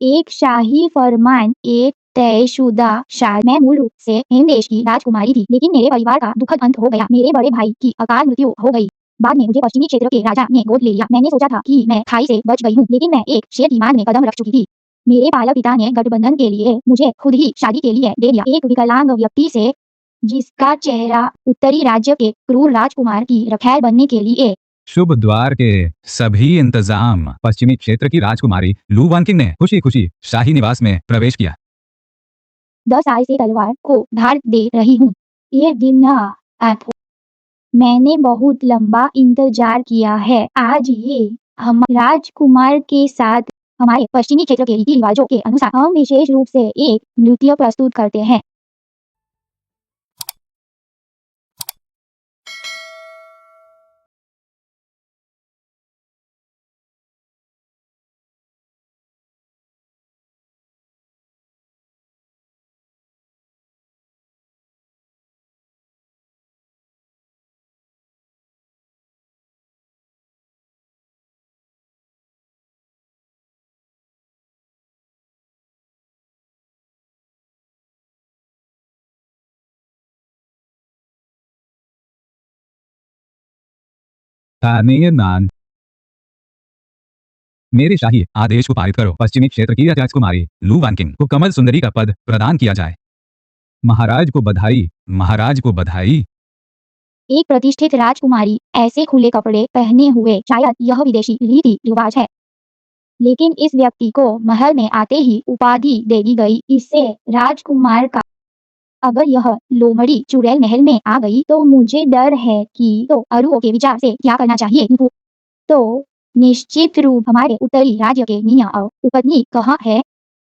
एक शाही फरमान, एक तयशुदा शादी। मैं मूल रूप से हेमदेश की राजकुमारी थी, लेकिन मेरे परिवार का दुखद अंत हो गया। मेरे बड़े भाई की अकाल मृत्यु हो गई। बाद में मुझे पश्चिमी क्षेत्र के राजा ने गोद ले लिया। मैंने सोचा था कि मैं खाई से बच गई हूँ, लेकिन मैं एक शेर की मांग में कदम रख चुकी थी। मेरे पालक पिता ने गठबंधन के लिए मुझे खुद ही शादी के लिए दे दिया, एक विकलांग व्यक्ति से, जिसका चेहरा उत्तरी राज्य के क्रूर राजकुमार की रखैल बनने के लिए। शुभ द्वार के सभी इंतजाम। पश्चिमी क्षेत्र की राजकुमारी लू वानकिंग ने खुशी खुशी शाही निवास में प्रवेश किया। 10 साल से तलवार को धार दे रही हूँ। ये दिन मैंने बहुत लंबा इंतजार किया है। आज ये हम राजकुमार के साथ हमारे पश्चिमी क्षेत्र के रीति रिवाजों के अनुसार हम विशेष रूप से एक नृत्य प्रस्तुत करते हैं। स्थानीय नान। मेरे शाही आदेश को पारित करो। पश्चिमी क्षेत्र की राजकुमारी लू वानकिंग को कमल सुंदरी का पद प्रदान किया जाए। महाराज को बधाई, महाराज को बधाई। एक प्रतिष्ठित राजकुमारी ऐसे खुले कपड़े पहने हुए, शायद यह विदेशी रीति रिवाज है, लेकिन इस व्यक्ति को महल में आते ही उपाधि दे दी गई, इससे राजकुमार का। अगर यह लोमड़ी चुड़ैल महल में आ गई तो मुझे डर है कि तो अरुओं के विचार से क्या करना चाहिए। तो निश्चित रूप हमारे उत्तरी राज्य के मियाँ और उपपत्नी कहाँ है?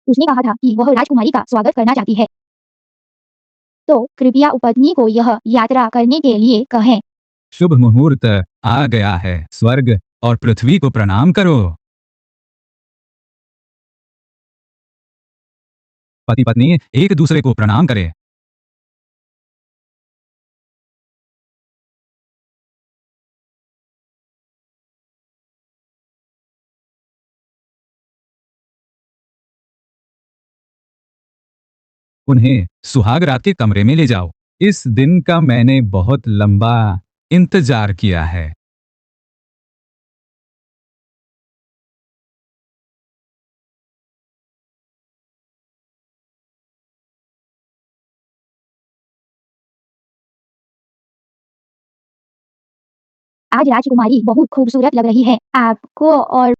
उसने कहा था कि वह राजकुमारी का स्वागत करना चाहती है, तो कृपया उपपत्नी को यह यात्रा करने के लिए कहें। शुभ मुहूर्त आ गया है। स्वर्ग और पृथ्वी को प्रणाम करो। पति पत्नी एक दूसरे को प्रणाम करें। उन्हें सुहाग रात के कमरे में ले जाओ। इस दिन का मैंने बहुत लंबा इंतजार किया है। आज राजकुमारी बहुत खूबसूरत लग रही है आपको। और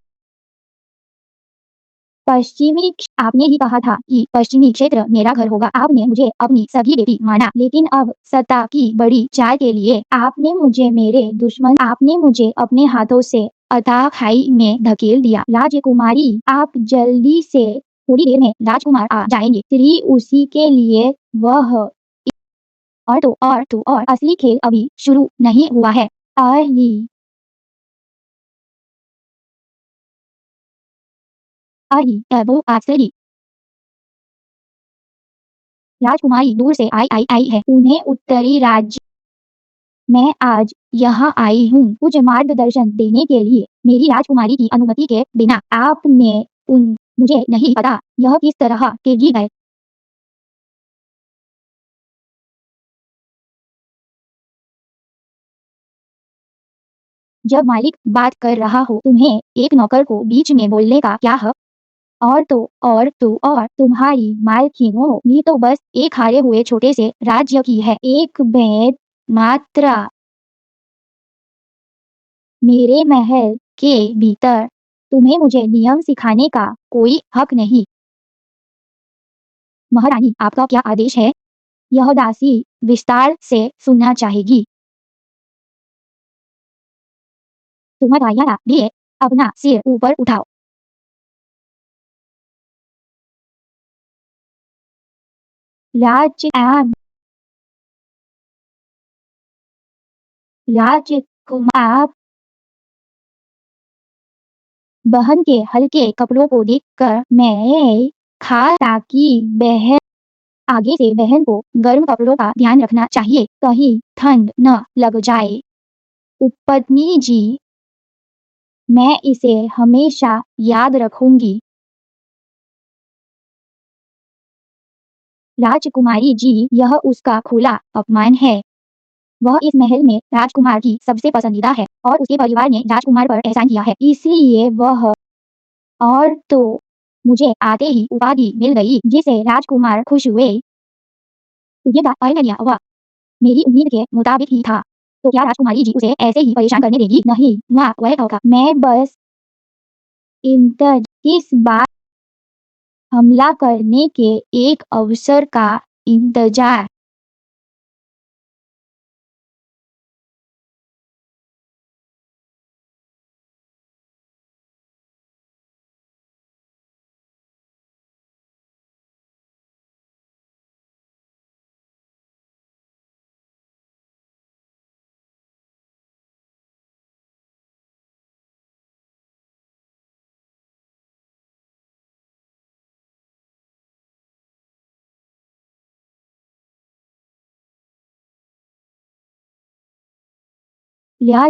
आपने ही कहा था कि पश्चिमी क्षेत्र मेरा घर होगा। आपने मुझे अपनी सगी बेटी माना, लेकिन अब सत्ता की बड़ी चाल के लिए आपने मुझे अपने हाथों से अथाह खाई में धकेल दिया। राजकुमारी, आप जल्दी से, थोड़ी देर में राजकुमार आ जाएंगे। श्री उसी के लिए वह। और असली खेल अभी शुरू नहीं हुआ है। वो आश्चर्य। राजकुमारी दूर से आई है। उन्हें उत्तरी राज्य। मैं आज यहाँ आई हूँ कुछ मार्गदर्शन देने के लिए। मेरी राजकुमारी की अनुमति के बिना आपने मुझे नहीं पता यह किस तरह के गीत है। जब मालिक बात कर रहा हो, तुम्हें एक नौकर को बीच में बोलने का क्या हक? और तुम्हारी मालकिनों भी तो बस एक हारे हुए छोटे से राज्य की है, एक भेद मात्रा। मेरे महल के भीतर तुम्हें मुझे नियम सिखाने का कोई हक नहीं। महारानी, आपका क्या आदेश है? यह दासी विस्तार से सुनना चाहेगी। तुम्हारा लिए अपना सिर ऊपर उठाओ। राजकुमार, बहन के हल्के कपड़ों को देखकर मैं ताकि बहन आगे से बहन को गर्म कपड़ों का ध्यान रखना चाहिए, कहीं ठंड न लग जाए। उपपत्नी जी, मैं इसे हमेशा याद रखूंगी। राजकुमारी जी, यह उसका खुला अपमान है। वह इस महल में राजकुमार की सबसे पसंदीदा है और उसके परिवार ने राजकुमार पर एहसान किया है, इसलिए वह और तो मुझे आते ही उपाधि मिल गई जिससे राजकुमार खुश हुए। तुझे और मैं लिया हुआ मेरी उम्मीद के मुताबिक ही था। तो क्या राजकुमारी जी उसे ऐसे ही परेशान करने देगी? नहीं, वह होगा। मैं बस इस बार हमला करने के एक अवसर का इंतजार।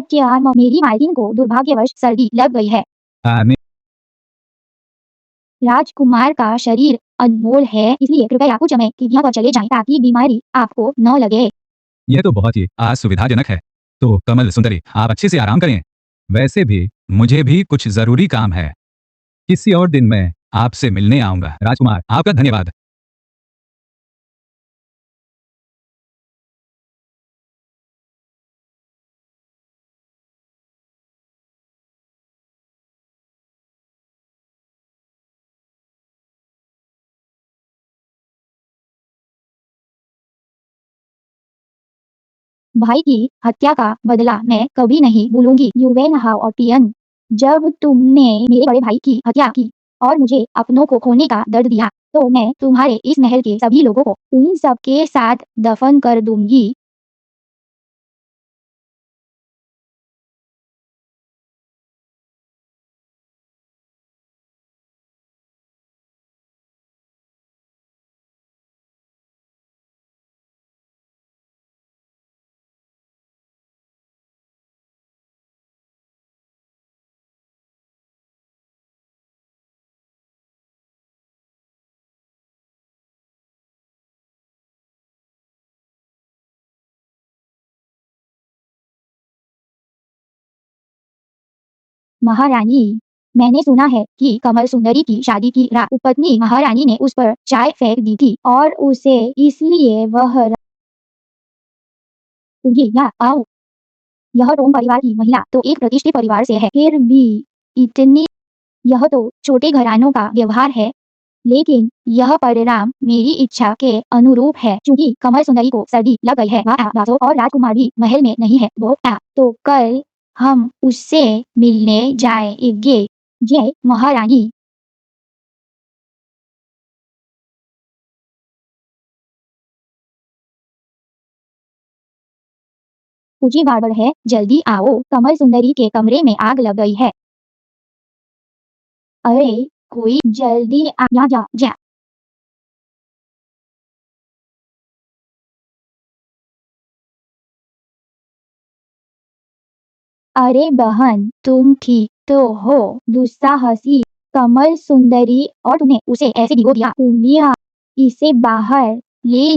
क्या मेरी मालकिन को दुर्भाग्यवश सर्दी लग गई है। आने राजकुमार का शरीर अनमोल है, इसलिए कृपया कुछ समय की जगह पर चले जाएं ताकि बीमारी आपको न लगे। यह तो बहुत ही असुविधाजनक है। तो कमल सुंदरी, आप अच्छे से आराम करें। वैसे भी मुझे भी कुछ जरूरी काम है। किसी और दिन मैं आपसे मिलने आऊंगा। राजकुमार, आपका धन्यवाद। भाई की हत्या का बदला मैं कभी नहीं भूलूंगी। यूवेन हाउटियन, जब तुमने मेरे बड़े भाई की हत्या की और मुझे अपनों को खोने का दर्द दिया, तो मैं तुम्हारे इस महल के सभी लोगों को उन सबके साथ दफन कर दूंगी। महारानी, मैंने सुना है कि कमल सुंदरी की शादी की रात उपपत्नी महारानी ने उस पर चाय फेंक दी थी और उसे इसलिए वह तुम्हें या आओ। यह टोम परिवार की महिला तो एक प्रतिष्ठित परिवार से है, फिर भी इतनी। यह तो छोटे घरानों का व्यवहार है, लेकिन यह परिणाम मेरी इच्छा के अनुरूप है। क्योंकि कमल सुंदरी को सर्दी लग गई है और राजकुमार भी महल में नहीं है, तो कल हम उससे मिलने जाएंगे। जय महारानी। मुझे गड़बड़ है, जल्दी आओ, कमल सुंदरी के कमरे में आग लग गई है। अरे कोई जल्दी आ जा जा जा। अरे बहन, तुम ठीक तो हो? दुस्साहसी कमल सुंदरी, और तुमने उसे ऐसे भिगो दिया। तुम्बिया, इसे बाहर ले।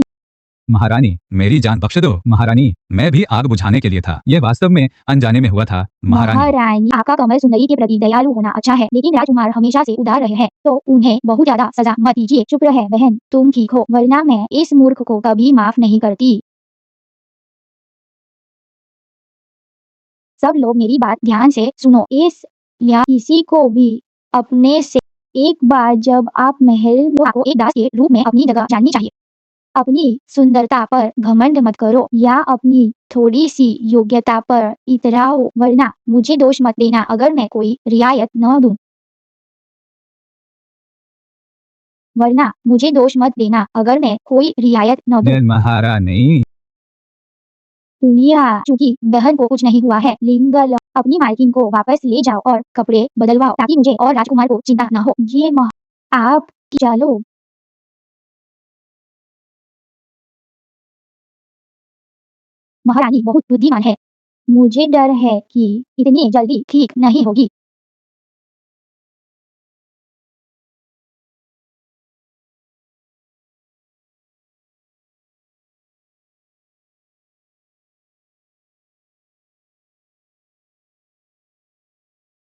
महारानी, मेरी जान बख्श दो। महारानी, मैं भी आग बुझाने के लिए था। यह वास्तव में अनजाने में हुआ था। महारानी, आपका कमल सुंदरी के प्रति दयालु होना अच्छा है, लेकिन राजकुमार हमेशा से उदार रहे हैं, तो उन्हें बहुत ज्यादा सजा मत दीजिए। शुक्र है बहन तुम ठीक हो, वरना मैं इस मूर्ख को कभी माफ नहीं करती। सब लोग मेरी बात ध्यान से सुनो। या किसी को भी अपने से एक बार जब आप महल में, आपको एक दास के रूप में अपनी जगह जाननी चाहिए। अपनी सुंदरता पर घमंड मत करो या अपनी थोड़ी सी योग्यता पर इतराओ, वरना मुझे दोष मत देना अगर मैं कोई रियायत न दूं। वरना मुझे दोष मत देना अगर मैं कोई रियायत न दूं। महारानी, दुनिया, चूंकि बहन को कुछ नहीं हुआ है, लिंगल अपनी मालकिन को वापस ले जाओ और कपड़े बदलवाओ ताकि मुझे और राजकुमार को चिंता न हो। ये आप चलो। महारानी बहुत बुद्धिमान है, मुझे डर है कि इतनी जल्दी ठीक नहीं होगी।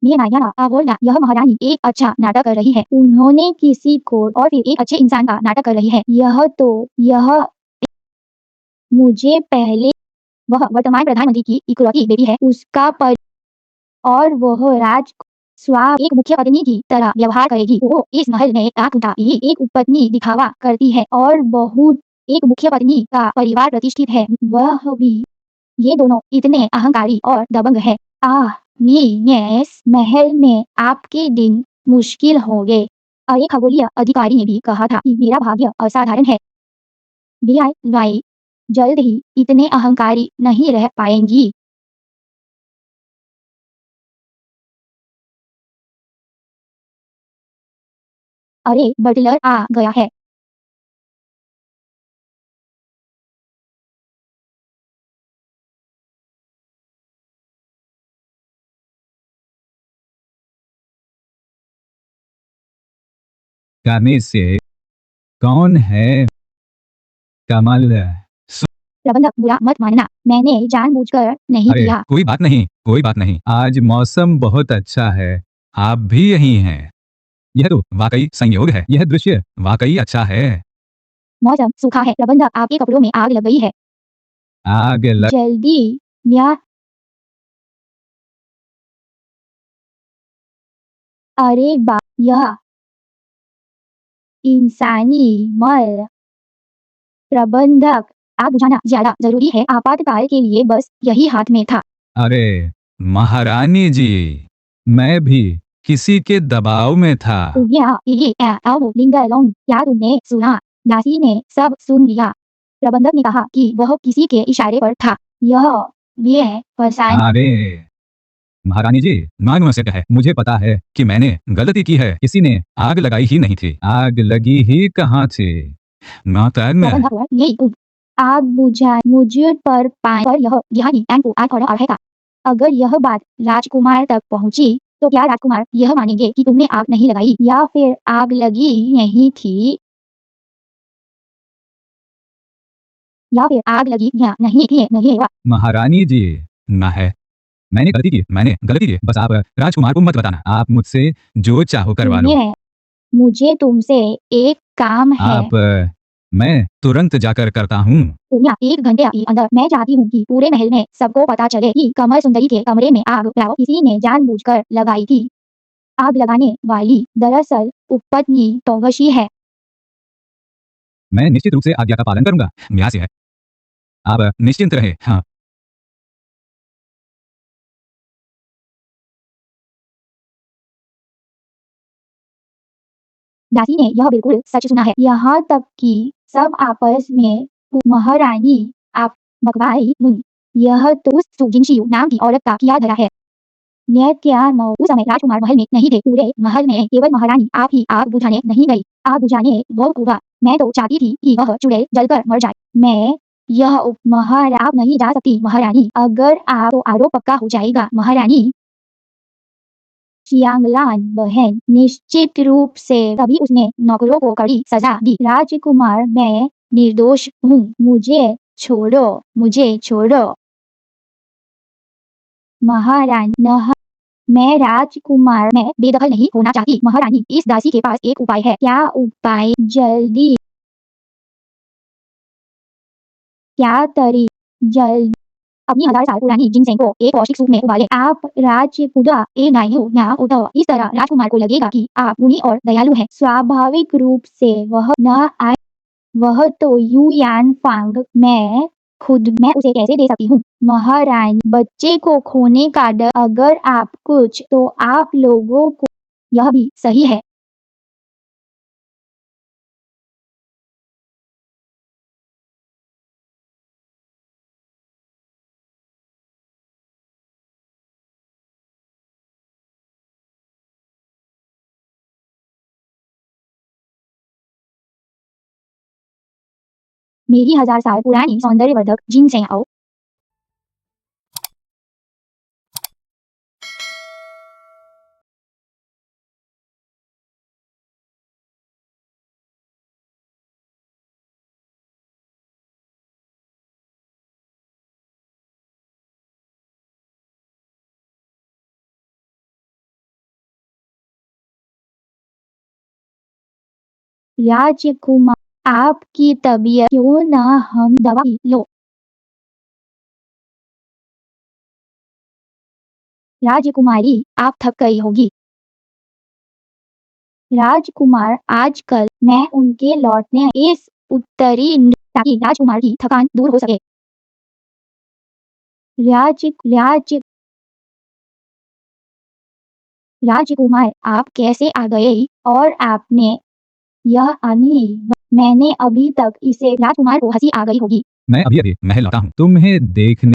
बोलना यह महारानी एक अच्छा नाटक कर रही है। उन्होंने किसी को और फिर एक अच्छे इंसान का नाटक कर रही है। यह मुझे पहले वह वर्तमान प्रधानमंत्री की इकलौती बेटी है। उसका पर और वह राज स्वाब एक मुख्य पत्नी की तरह व्यवहार करेगी। वो इस महल में आँख उठाई एक उपपत्नी दिखावा करती है और बहुत एक मुख्य पत्नी का परिवार प्रतिष्ठित है। वह भी ये दोनों इतने अहंकारी और दबंग है। इस महल में आपके दिन मुश्किल होंगे। एक खगोलीय अधिकारी ने भी कहा था कि मेरा भाग्य असाधारण है। भाई जल्द ही इतने अहंकारी नहीं रह पाएंगी। अरे बटलर आ गया है। करने से कौन है कमल? प्रबंधक बुरा मत मानना, मैंने जानबूझकर नहीं अरे किया। कोई बात नहीं, कोई बात नहीं। आज मौसम बहुत अच्छा है, आप भी यहीं हैं। यह तो वाकई संयोग है। यह दृश्य वाकई अच्छा है। मौसम सूखा है। प्रबंधक आपके कपड़ों में आग लग गई है। आग लग जल्दी या अरे बा यह इंसानी मर प्रबंधक आग बुझाना ज्यादा जरूरी है। आपातकाल के लिए बस यही हाथ में था। अरे महारानी जी, मैं भी किसी के दबाव में था। क्या तुमने सुना? दासी ने सब सुन लिया। प्रबंधक ने कहा कि वह किसी के इशारे पर था। यह फसान अरे महारानी जी, मालूम से है, मुझे पता है कि मैंने गलती की है। किसी ने आग लगाई ही नहीं थी। आग लगी ही कहाँ थी? माता में प्रबंधक यही आग बुझा मुझ पर पाए पर यह नितान को आग और है। अगर यह बात राजकुमार तक पहुंची तो क्या राजकुमार यह मानेंगे कि तुमने आग नहीं लगाई या फिर आग लगी नहीं थी या फिर आग लगी या नहीं हुआ। महारानी जी, ना है, मैंने गलती की। बस आप राजकुमार को मत बताना। आप मुझसे जो चाहो करवा लो। सुनिए, मुझे तुमसे एक काम है। आप मैं तुरंत जाकर करता हूँ। तुम 1 घंटे के अंदर मैं चाहती हूँ कि पूरे महल में सबको पता चले कि कमल सुंदरी के कमरे में आग किसी ने जानबूझकर लगाई थी। आग लगाने वाली दरअसल उपपत्नी तोगशी है। मैं निश्चित रूप से आज्ञा का पालन करूंगा। न्याय से है। आप निश्चिंत रहे। हाँ। दासी ने यह बिल्कुल सच सुना है। यहाँ तक कि सब आपस में महारानी आप बकवाई यह तो सुजिनशियू नाम की औरत का किया धरा है। उस समय राजकुमार महल में नहीं थे। पूरे महल में केवल महारानी आप ही आग बुझाने नहीं गई। आग बुझाने वो हुआ। मैं तो चाहती थी कि वह चुड़ैल जलकर मर जाए। मैं यह आप नहीं जा सकती महारानी। अगर आप तो आरोप पक्का हो जाएगा महारानी। चियांगलान बहन निश्चित रूप से तभी उसने नौकरों को कड़ी सजा दी। राजकुमार मैं निर्दोष हूँ। मुझे छोड़ो महारानी। मैं राजकुमार मैं बेदखल नहीं होना चाहती महारानी। इस दासी के पास एक उपाय है। क्या उपाय? जल्दी क्या तरी जल्द अपनी 1000 साल पुरानी जिनसेंग को एक पौष्टिक सूप में उबाले। आप राजपुदा ए नायु ना उठो। इस तरह राजकुमार को लगेगा कि आप गुणी और दयालु हैं। स्वाभाविक रूप से वह न आए। वह तो यू यान फांग मैं उसे कैसे दे सकती हूँ महारानी। बच्चे को खोने का डर। अगर आप कुछ तो आप लोगों को यह भी सही है। मेरी 1000 साल पुरानी सौंदर्यवर्धक जिनसेंग आओ। राजकुमार आपकी तबीयत क्यों न हम दवा पी लो। राजकुमारी आप थक गई होगी। राजकुमार आजकल मैं उनके लौटने इस उत्तरी ताकि राजकुमार की थकान दूर हो सके। राज राज राजकुमार आप कैसे आ गए और आपने यह नहीं मैंने अभी तक इसे राजकुमार को हंसी आ गई होगी। मैं अभी अभी महल लौटा हूँ तुम्हें देखने।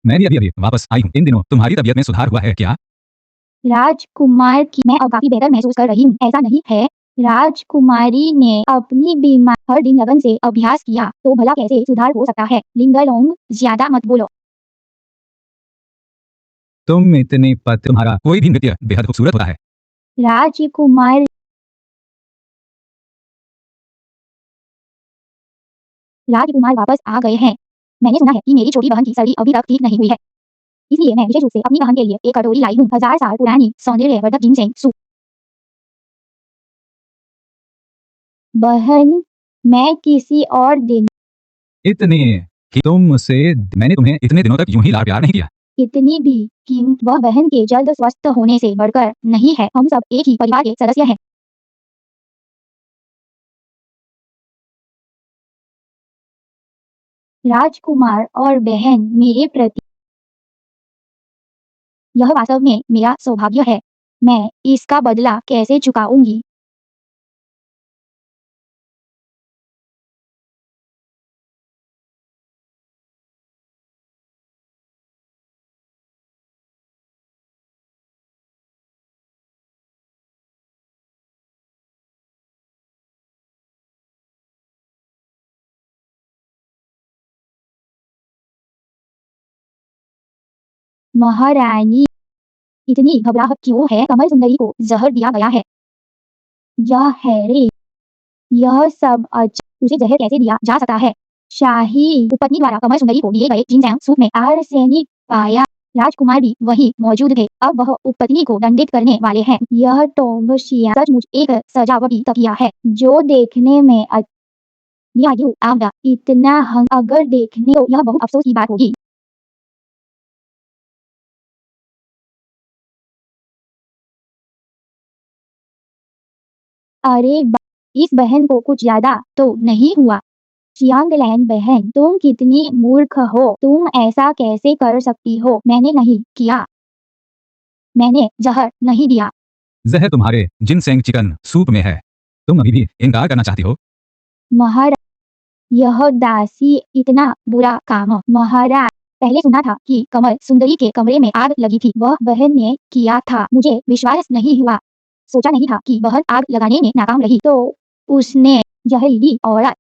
मैं भी अभी अभी वापस आई हूँ। इन दिनों तुम्हारी तबीयत में सुधार हुआ है क्या? राजकुमार की मैं अब काफी बेहतर महसूस कर रही हूँ। ऐसा नहीं है। राजकुमारी ने अपनी बीमार हर दिन लगन से अभ्यास किया तो भला कैसे सुधार हो सकता है। लिंगलोंग ज्यादा मत बोलो। तुम इतनी पत तुम्हारा कोई भी नृत्य बेहद खूबसूरत होता है। राजकुमार राजकुमार वापस आ गए हैं। मैंने सुना है कि मेरी छोटी बहन की सर्दी अभी तक ठीक नहीं हुई है, इसलिए मैं विशेष रूप से अपनी बहन के लिए एक कटोरी लाई हूँ 1000 साल पुरानी सौंदर्यवर्धक जिनसेंग सूप। बहन मैं किसी और दिन इतनी कि तुम मुझसे मैंने तुम्हें इतने दिनों तक यूं ही लाड़ प्यार नहीं किया। कितनी भी कीमत वह बहन के जल्द स्वस्थ होने से बढ़कर नहीं है। हम सब एक ही परिवार के सदस्य हैं। राजकुमार और बहन मेरे प्रति यह वास्तव में मेरा सौभाग्य है। मैं इसका बदला कैसे चुकाऊंगी। महारानी इतनी घबराहट क्यों है। कमल सुंदरी को जहर दिया गया है। यह है रे। यह सब उसे जहर कैसे दिया जा सकता है। शाही उपपत्नी द्वारा कमल सुंदरी को दिए गए जिनसेंग सूप में आर्सेनिक पाया। राजकुमार भी वहीं मौजूद थे। अब वह उपपत्नी को दंडित करने वाले हैं। यह टोंगशिया सचमुच एक सजावटी तकिया है जो देखने में इतना अगर देखने तो यह बहुत अफसोस की बात होगी। अरे इस बहन को कुछ ज्यादा तो नहीं हुआ। चियांगलैन बहन तुम कितनी मूर्ख हो। तुम ऐसा कैसे कर सकती हो। मैंने नहीं किया। मैंने जहर नहीं दिया। जहर तुम्हारे जिनसेंग चिकन सूप में है। तुम अभी भी इनकार करना चाहती हो? महाराज यह दासी इतना बुरा काम। महाराज पहले सुना था कि कमल सुंदरी के कमरे में आग लगी थी। वह बहन ने किया था। मुझे विश्वास नहीं हुआ। सोचा नहीं था कि बहन आग लगाने में नाकाम रही तो उसने जहरीली औरत।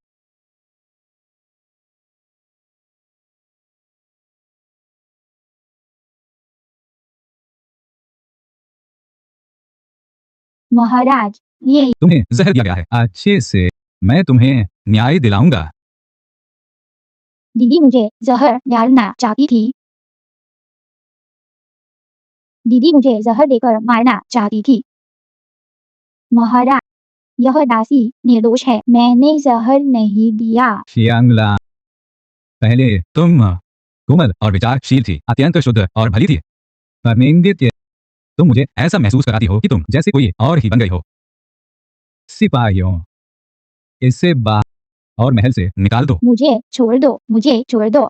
महाराज ये तुम्हें जहर दिया गया है। अच्छे से मैं तुम्हें न्याय दिलाऊंगा। दीदी मुझे जहर डालना चाहती थी। दीदी मुझे जहर देकर मारना चाहती थी। महाराज यह दासी निर्दोष है। मैंने जहर नहीं दिया। शियांगला पहले तुम कोमल और विचारशील थी, अत्यंत शुद्ध और भली थी। पर निंदित तुम मुझे ऐसा महसूस कराती हो कि तुम जैसे कोई और ही बन गई हो। सिपाहियों इसे बाहर और महल से निकाल दो। मुझे छोड़ दो। मुझे छोड़ दो।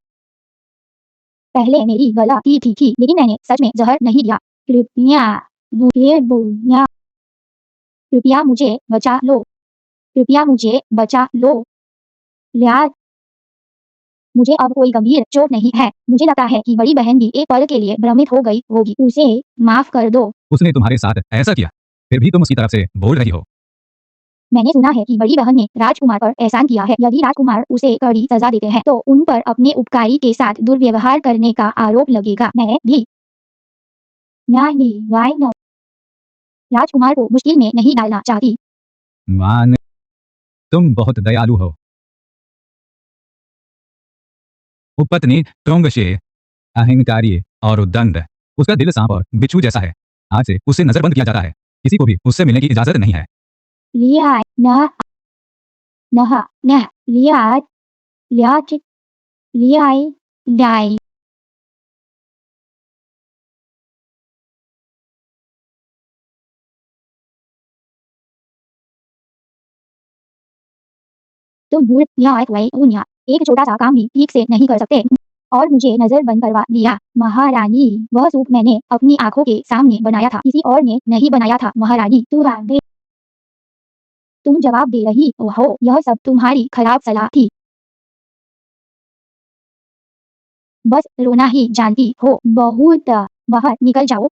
पहले मेरी गलती थी लेकिन मैंने सच में जहर नहीं दिया। कृपया मुझे बोलना। कृपया मुझे बचा लो। कृपया मुझे बचा लो। राज मुझे अब कोई गंभीर चोट नहीं है। मुझे लगता है कि बड़ी बहन भी एक पल के लिए भ्रमित हो गई होगी। उसे माफ कर दो। उसने तुम्हारे साथ ऐसा किया, फिर भी तुम उसकी तरफ से बोल रही हो। मैंने सुना है कि बड़ी बहन ने राजकुमार पर एहसान किया है। यदि राजकुमार उसे कड़ी सजा देते हैं तो उन पर अपने उपकारी के साथ दुर्व्यवहार करने का आरोप लगेगा। मैं भी नहीं वाई न राजकुमार को मुश्किल में नहीं डालना चाहती। मान तुम बहुत दयालु हो। उपपत्नी टोंगशे अहंकारी और उद्दंड। उसका दिल सांप और बिच्छू जैसा है। आज से उससे नजरबंद किया जाता है। किसी को भी उससे मिलने की इजाजत नहीं है। लिया न नहा न लिया लियाच लियाई डाई। तुम मूर्ख या एक वही उन्या एक छोटा सा काम भी ठीक से नहीं कर सकते और मुझे नजर बंद करवा दिया। महारानी, वह सूप मैंने अपनी आंखों के सामने बनाया था, किसी और ने नहीं बनाया था। महारानी, तुम जवाब दे रही हो, यह सब तुम्हारी खराब सलाह थी। बस रोना ही जानती हो, बहुत। बाहर निकल जाओ।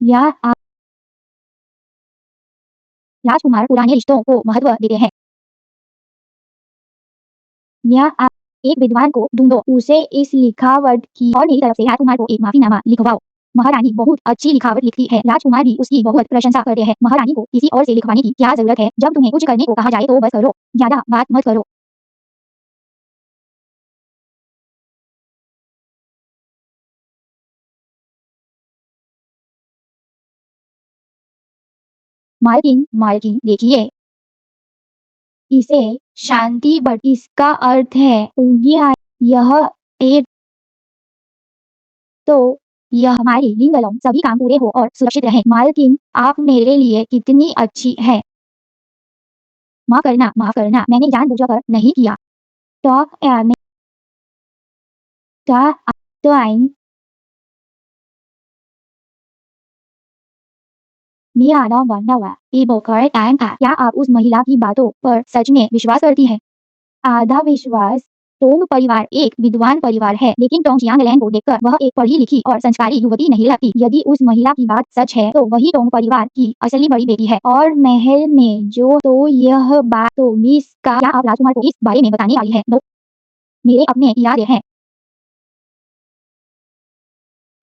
या आप राजकुमार पुराने रिश्तों को महत्व देते हैं। या आप एक विद्वान को ढूंढो, उसे इस लिखावट की और मेरी तरफ से राजकुमार को एक माफीनामा लिखवाओ। महारानी बहुत अच्छी लिखावट लिखती है, राजकुमार भी उसकी बहुत प्रशंसा करते हैं। महारानी को किसी और से लिखवाने की क्या जरूरत है? जब तुम्हें कुछ करने को कहा जाए तो बस करो, ज्यादा बात मत करो। मालकिन, मालकिन देखिए, इसे शांति बट इसका अर्थ है उंगिया। यह एक तो यह हमारी लिंगलों सभी काम पूरे हो और सुरक्षित रहे। मालकिन, आप मेरे लिए कितनी अच्छी है। माफ करना, मैंने जानबूझकर नहीं किया। तो मैं तो तो आई मियाना वंडावा इबोकर टैंका। क्या आप उस महिला की बातों पर सच में विश्वास करती हैं? आधा विश्वास। टोंग परिवार एक विद्वान परिवार है, लेकिन टोंग चियांगलैंग को देखकर वह एक पढ़ी लिखी और संस्कारी युवती नहीं लगती। यदि उस महिला की बात सच है तो वही टोंग परिवार की असली बड़ी बेटी है। और महल में जो तो यह बात तो मिस का, क्या आप राजकुमार को इस बारे में बताने वाली है? नो, मेरे अपने इरादे हैं।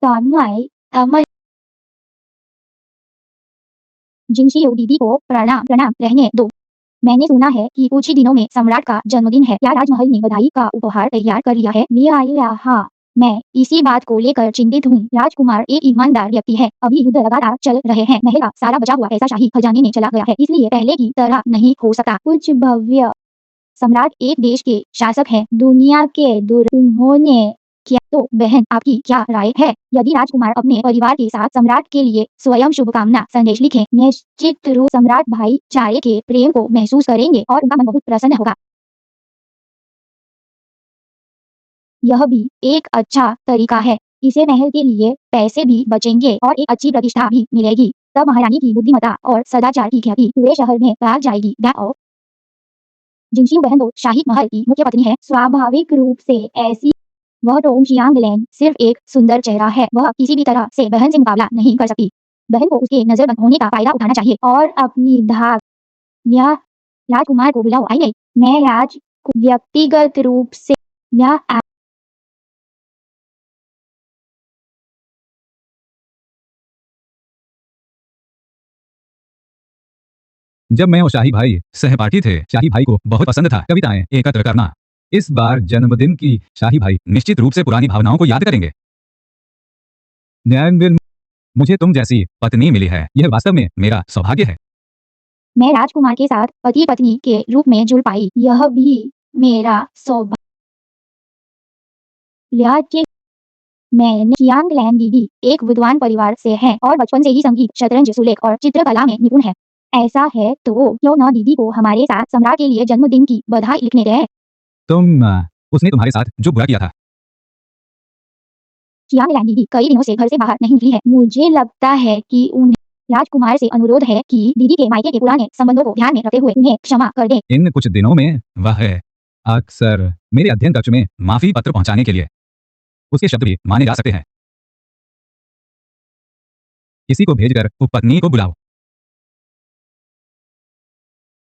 तन्मय, अमर जिनशियो दीदी को प्रणाम प्रणाम, रहने दो। मैंने सुना है कि कुछ ही दिनों में सम्राट का जन्मदिन है। क्या राजमहल ने बधाई का उपहार तैयार कर लिया है? लिया हाँ, मैं इसी बात को लेकर चिंतित हूँ। राजकुमार एक ईमानदार व्यक्ति है। अभी युद्ध लगातार चल रहे हैं। महल का सारा बचा हुआ पैसा शाही खजाने में चला गया है, इसलिए पहले की तरह नहीं हो सकता। कुछ भव्य। सम्राट एक देश के शासक हैं, दुनिया के दूर। उन्होंने क्या तो बहन, आपकी क्या राय है? यदि राजकुमार अपने परिवार के साथ सम्राट के लिए स्वयं शुभकामना संदेश लिखें, निश्चित रूप सम्राट भाईचारे के प्रेम को महसूस करेंगे और उनका मन बहुत प्रसन्न होगा। यह भी एक अच्छा तरीका है। इसे महल के लिए पैसे भी बचेंगे और एक अच्छी प्रतिष्ठा भी मिलेगी। तब महारानी की बुद्धिमत्ता और सदाचार की ख्याति पूरे शहर में फैल जाएगी। जिनशियो बहन तो शाही महल की मुख्य पत्नी है, स्वाभाविक रूप से ऐसी। वह टोंग चियांगलैंग सिर्फ एक सुंदर चेहरा है, वह किसी भी तरह से बहन से मुकाबला नहीं कर सकती। बहन को उसके नजरबंद होने का फायदा उठाना चाहिए और अपनी धाक या राजकुमार को बुलाओ। आई नहीं, मैं राज को व्यक्तिगत रूप से या जब मैं और शाही भाई सहपाठी थे, शाही भाई को बहुत पसंद था कविताएं एकत्र करना। इस बार जन्मदिन की शाही भाई निश्चित रूप से पुरानी भावनाओं को याद करेंगे। न्यायविल, मुझे तुम जैसी पत्नी मिली है, यह वास्तव में मेरा सौभाग्य है। मैं राजकुमार के साथ पति पत्नी के रूप में जुड़ पाई, यह भी मेरा सौभाग्य। मैंने चियांगलैंग दीदी एक विद्वान परिवार से है और बचपन से ही संगीत, शतरंज, सुलेख और चित्रकला में निपुण है। ऐसा है तो क्यों न दीदी को हमारे साथ सम्राट के लिए जन्मदिन की बधाई लिखने दें। उसने तुम्हारे साथ जो बुरा किया था। चियांगलैंग दीदी कई दिनों से घर से बाहर नहीं निकली है। मुझे लगता है कि उन्हें राजकुमार से अनुरोध है कि दीदी के मायके के पुराने संबंधों को ध्यान में रखते हुए उन्हें क्षमा कर दें। इन कुछ दिनों में वह अक्सर मेरे अध्ययन कक्ष में माफी पत्र पहुंचाने के लिए, उसके शब्द भी माने जा सकते हैं। किसी को भेजकर उपपत्नी को बुलाओ।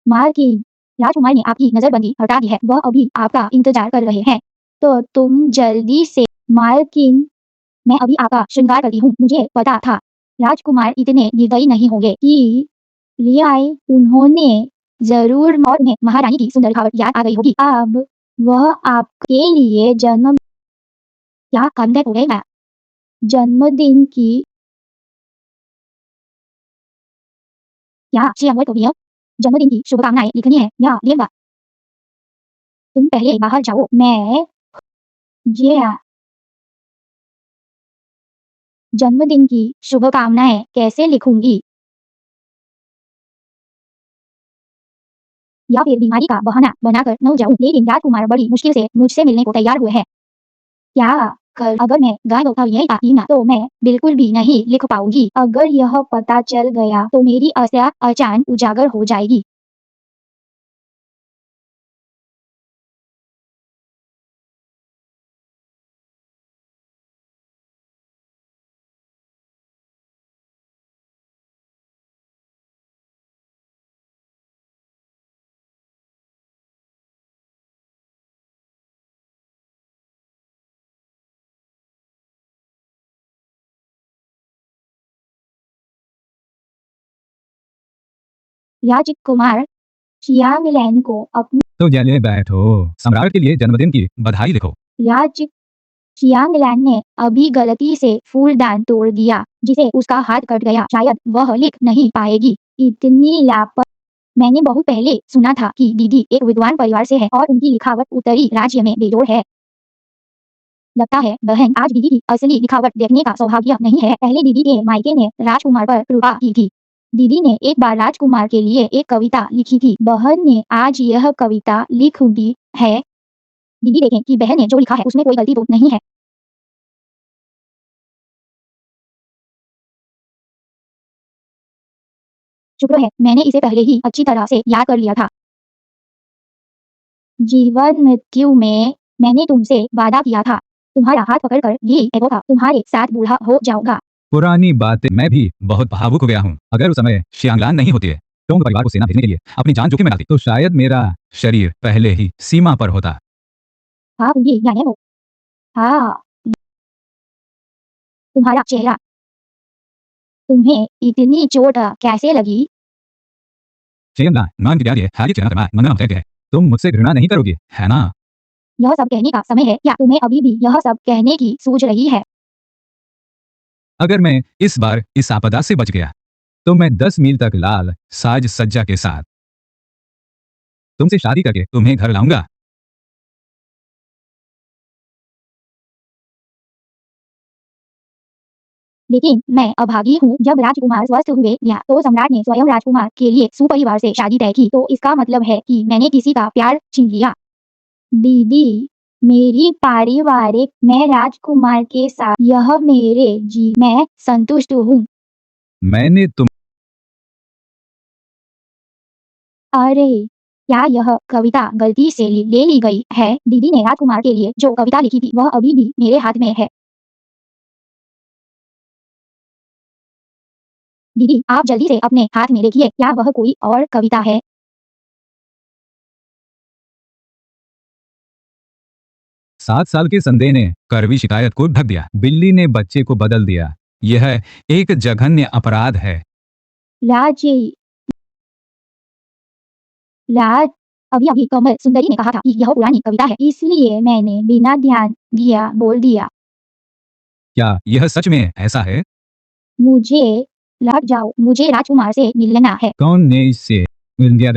मालकिन, राजकुमार ने आपकी नजरबंदी हटा दी है, वह अभी आपका इंतजार कर रहे हैं, तो तुम जल्दी से। मालकिन, मैं अभी आपका श्रृंगार करती हूँ। मुझे पता था राजकुमार इतने निर्दयी नहीं होंगे कि लियाई। उन्होंने जरूर और उन्हें महारानी की सुंदर दिखावट याद आ गई होगी। अब वह आपके लिए क्या कंटेक्ट हो गया जन्मदिन की क्या जन्मदिन की शुभकामनाएं लिखनी है या लेगा। तुम पहले बाहर जाओ, मैं जन्मदिन की शुभकामनाएं कैसे लिखूंगी या फिर बीमारी का बहाना बनाकर न जाऊं। लेकिन राजकुमार बड़ी मुश्किल से मुझसे मिलने को तैयार हुए हैं। क्या कल अगर मैं गायब था ना तो मैं बिल्कुल भी नहीं लिख पाऊंगी। अगर यह पता चल गया तो मेरी आशा अचानक उजागर हो जाएगी। राजकुमार शियांगलैन को अपने तो चलिए बैठो, सम्राट के लिए जन्मदिन की बधाई लिखो। राज शियांगलैन ने अभी गलती से फूलदान तोड़ दिया जिसे उसका हाथ कट गया। शायद वह लिख नहीं पाएगी। इतनी लापरवाही मैंने बहुत पहले सुना था कि दीदी एक विद्वान परिवार से है और उनकी लिखावट उत्तरी राज्य में बेजोड़ है। लगता है बहन आज दीदी की असली लिखावट देखने का सौभाग्य नहीं है। पहले दीदी के मायके ने राजकुमार पर कृपा की थी। दीदी ने एक बार राजकुमार के लिए एक कविता लिखी थी। बहन ने आज यह कविता लिख दी है। दीदी देखें कि बहन ने जो लिखा है उसमें कोई गलती तो नहीं है। शुक्र है मैंने इसे पहले ही अच्छी तरह से याद कर लिया था। जीवन मृत्यु में मैंने तुमसे वादा किया था, तुम्हारा हाथ पकड़कर ये था, तुम्हारे साथ बूढ़ा हो जाऊंगा। पुरानी बातें मैं भी बहुत भावुक हो गया हूँ। अगर उस समय शियांगलान नहीं होती है तो उन परिवार को सेना भेजने के लिए अपनी जान जोखिम में डालती तो शायद मेरा शरीर पहले ही सीमा पर होता। हाँ ये जाने हो। हाँ तुम्हारा चेहरा, तुम्हें इतनी चोट कैसे लगी। शियांगलान मान की है हारी चेहरा मंगना कहते हैं। तुम मुझसे घृणा नहीं करोगी है ना। यह सब कहने का समय है क्या तुम्हें अभी भी यह सब कहने की सूझ रही है। अगर मैं इस बार इस आपदा से बच गया तो मैं 10 मील तक लाल साज सज्जा के साथ तुमसे शादी करके तुम्हें घर लाऊंगा। लेकिन मैं अभागी हूँ। जब राजकुमार स्वस्थ हुए या तो सम्राट ने स्वयं राजकुमार के लिए सुपरिवार से शादी तय की तो इसका मतलब है कि मैंने किसी का प्यार छीन लिया। दीदी मेरी पारिवारिक मैं राजकुमार के साथ यह मेरे जी मैं संतुष्ट हूँ। मैंने तुम अरे क्या यह कविता गलती से ले ली गई है। दीदी ने राजकुमार के लिए जो कविता लिखी थी वह अभी भी मेरे हाथ में है। दीदी आप जल्दी से अपने हाथ में देखिए क्या वह कोई और कविता है। 7 साल के संदेह ने कड़वी शिकायत को ढक दिया। बिल्ली ने बच्चे को बदल दिया। यह एक जघन्य अपराध है। राज राज अभी अभी कमल सुंदरी ने कहा था कि यह पुरानी कविता है, इसलिए मैंने बिना ध्यान दिया बोल दिया। क्या यह सच में ऐसा है। मुझे लौट जाओ, मुझे राजकुमार से मिलना है। कौन ने इससे मिल दिया।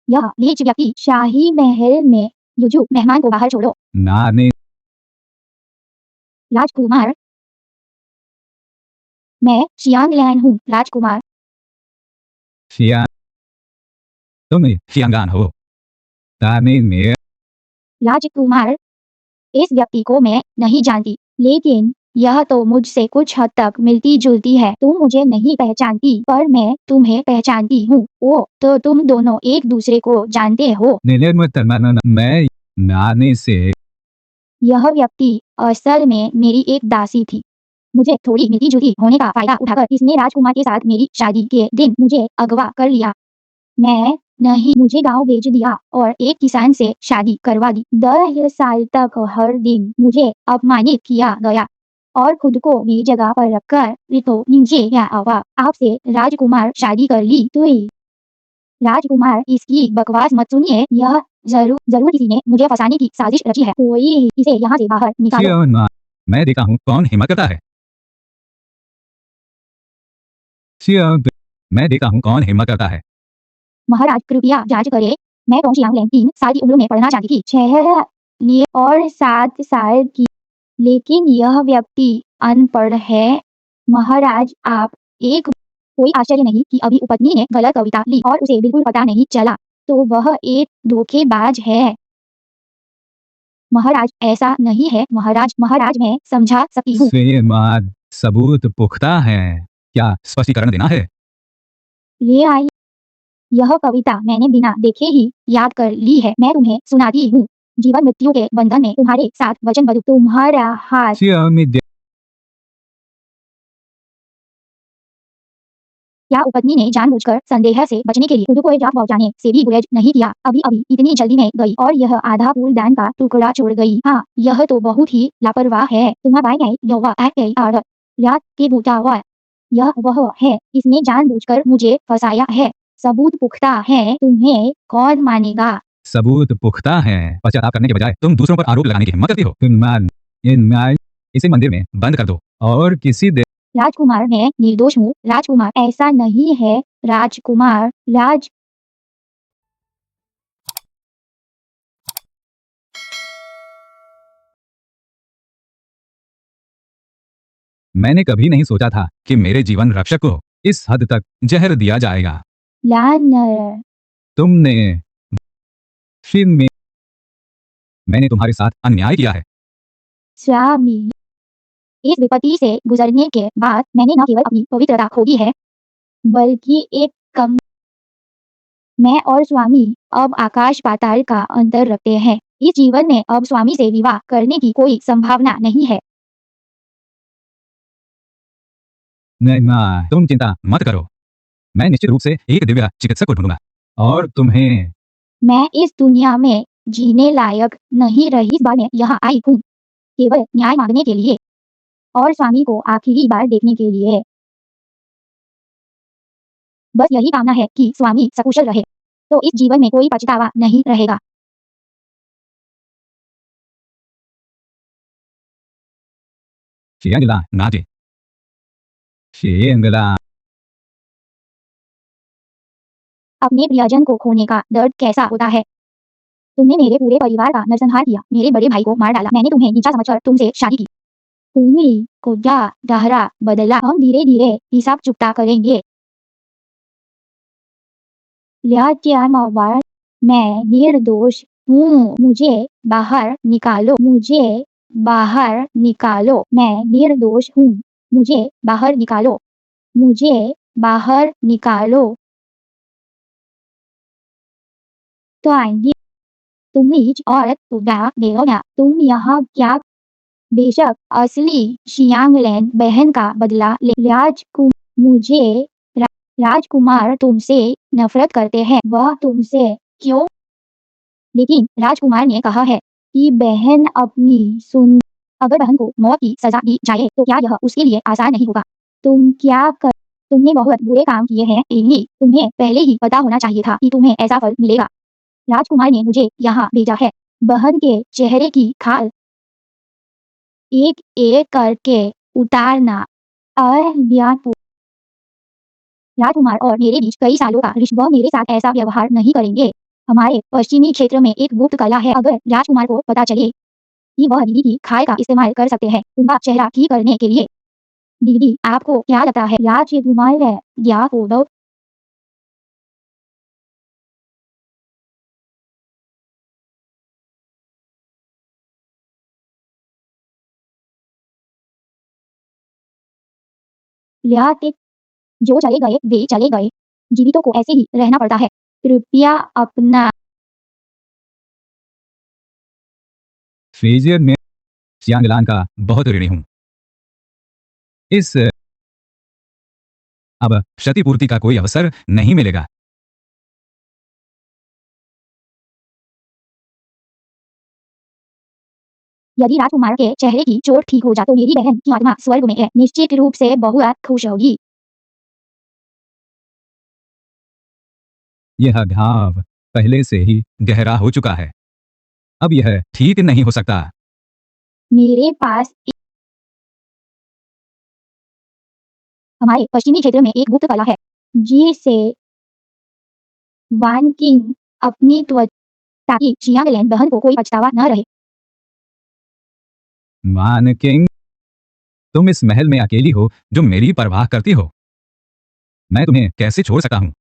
यह नीच व्यक्ति शाही महल में युजू मेहमान को बाहर छोड़ो। ना ने राजकुमार मैं शियांगलैन हूँ। राजकुमार शिया तुम शियांगान हो। ताने में राजकुमार इस व्यक्ति को मैं नहीं जानती, लेकिन यह तो मुझसे कुछ हद तक मिलती जुलती है। तुम मुझे नहीं पहचानती पर मैं तुम्हें पहचानती हूँ। ओ तो तुम दोनों एक दूसरे को जानते हो। मैं नाने से यह व्यक्ति असल में मेरी एक दासी थी। मुझे थोड़ी मिलती जुलती होने का फायदा उठाकर इसने राजकुमार के साथ मेरी शादी के दिन मुझे अगवा कर लिया। मैं नहीं, मुझे गांव भेज दिया और एक किसान से शादी करवा दी। 10 साल तक हर दिन मुझे अपमानित किया गया। और खुद को भी जगह पर रखकर रितो नीचे क्या आवा आपसे राजकुमार शादी कर ली तो राजकुमार इसकी बकवास मत सुनिए यह जरूर जरूर किसी ने मुझे फंसाने की साजिश रची है कोई इसे यहाँ से बाहर निकालो श्योर माँ मैं देखता हूँ कौन हिम्मत करता है श्योर मैं देखता हूँ कौन हिम्मत करता है महाराज कृपया जांच करें मैं टोंगशियांग लैंग 3 साल की उम्र में पढ़ना चाहती थी 6 लिए और 7 साल की लेकिन यह व्यक्ति अनपढ़ है महाराज आप एक कोई आश्चर्य नहीं कि अभी उपपत्नी ने गलत कविता ली और उसे बिल्कुल पता नहीं चला तो वह एक धोखेबाज है महाराज ऐसा नहीं है महाराज महाराज मैं समझा सकती हूँ श्योर माँ सबूत पुख्ता है क्या स्पष्टीकरण देना है ले आई यह कविता मैंने बिना देखे ही याद कर ली है मैं तुम्हें सुनाती हूँ जीवन मृत्यु के बंधन में तुम्हारे साथ वचनबद्ध तुम्हारा हाथ श्योर मिद क्या उपपत्नी ने जानबूझकर संदेह से बचने के लिए खुद को एक रात पहुंचाने से भी गुरेज नहीं किया अभी अभी इतनी जल्दी में गई और यह आधा फूलदान का टुकड़ा छोड़ गई हाँ यह तो बहुत ही लापरवाह है रात के बूटा हुआ यह वह है इसने जानबूझकर मुझे फंसाया है सबूत पुख्ता है तुम्हें कौन मानेगा सबूत पुख्ता है पश्चाताप करने के बजाय तुम दूसरों पर आरोप लगाने की हिम्मत करती हो इसे मंदिर में बंद कर दो और किसी दिन राजकुमार मैं निर्दोष हूँ राजकुमार ऐसा नहीं है राजकुमार मैंने कभी नहीं सोचा था कि मेरे जीवन रक्षक को इस हद तक जहर दिया जाएगा तुमने फिर मैंने तुम्हारे साथ अन्याय किया है स्वामी इस विपत्ति से गुजरने के बाद मैंने न केवल अपनी पवित्रता खोई है बल्कि एक कम मैं और स्वामी अब आकाश पाताल का अंतर रखते हैं इस जीवन में अब स्वामी से विवाह करने की कोई संभावना नहीं है नहीं माँ तुम चिंता मत करो मैं निश्चित रूप से एक दिव्य चिकित्सक को ढूंढूंगा और तुम्हें मैं इस दुनिया में जीने लायक नहीं रही इस बार मैं यहाँ आई हूँ केवल न्याय मांगने के लिए और स्वामी को आखिरी बार देखने के लिए बस यही कामना है कि स्वामी सकुशल रहे तो इस जीवन में कोई पछतावा नहीं रहेगा शियांगला नाचे शियांगला अपने प्रियजन को खोने का दर्द कैसा होता है तुमने मेरे पूरे परिवार का नरसंहार किया मेरे बड़े भाई को मार डाला मैंने तुम्हें नीचा समझकर तुमसे शादी की उंगली को डहरा बदला हम धीरे धीरे हिसाब चुकता करेंगे मैं निर्दोष हूँ मुझे बाहर निकालो मैं निर्दोष हूँ मुझे बाहर निकालो तो आएंगे तुम नीच औरत तुम यहाँ क्या बेशक असली शियांगलैन बहन का बदला ले राजकुमार तुमसे नफरत करते हैं वह तुमसे क्यों लेकिन राजकुमार ने कहा है कि बहन अपनी सुन अगर बहन को मौत की सजा दी जाए तो क्या यह उसके लिए आसान नहीं होगा तुमने बहुत बुरे काम किए हैं एली तुम्हें पहले ही पता होना चाहिए था कि तुम्हें ऐसा फल मिलेगा राजकुमार ने मुझे यहाँ भेजा है बहन के चेहरे की खाल एक एक करके उतारना राजकुमार और मेरे बीच कई सालों का रिश्ता मेरे साथ ऐसा व्यवहार नहीं करेंगे हमारे पश्चिमी क्षेत्र में एक गुप्त कला है अगर राजकुमार को पता चले कि वह दीदी की खाल का इस्तेमाल कर सकते हैं उनका चेहरा ठीक करने के लिए दीदी आपको क्या लगता है राजकुमार है या कोडो जो चले गए वे चले गए जीवितों को ऐसे ही रहना पड़ता है कृपया अपना फ्रेजियर में शियांगलान का बहुत ऋणी हूँ इस अब क्षतिपूर्ति का कोई अवसर नहीं मिलेगा यदि राजकुमार के चेहरे की चोट ठीक हो जाए तो मेरी बहन की आत्मा स्वर्ग में है, निश्चित रूप से बहुत खुश होगी। यह घाव पहले से ही गहरा हो चुका है, अब यह ठीक नहीं हो सकता। मेरे पास हमारे पश्चिमी क्षेत्र में एक गुप्त कला है जिसे वान किंग अपनी त्वचा ताकि शियांगलैन बहन को कोई पछतावा न रहे। मान किंग, तुम इस महल में अकेली हो जो मेरी परवाह करती हो। मैं तुम्हें कैसे छोड़ सकता हूँ?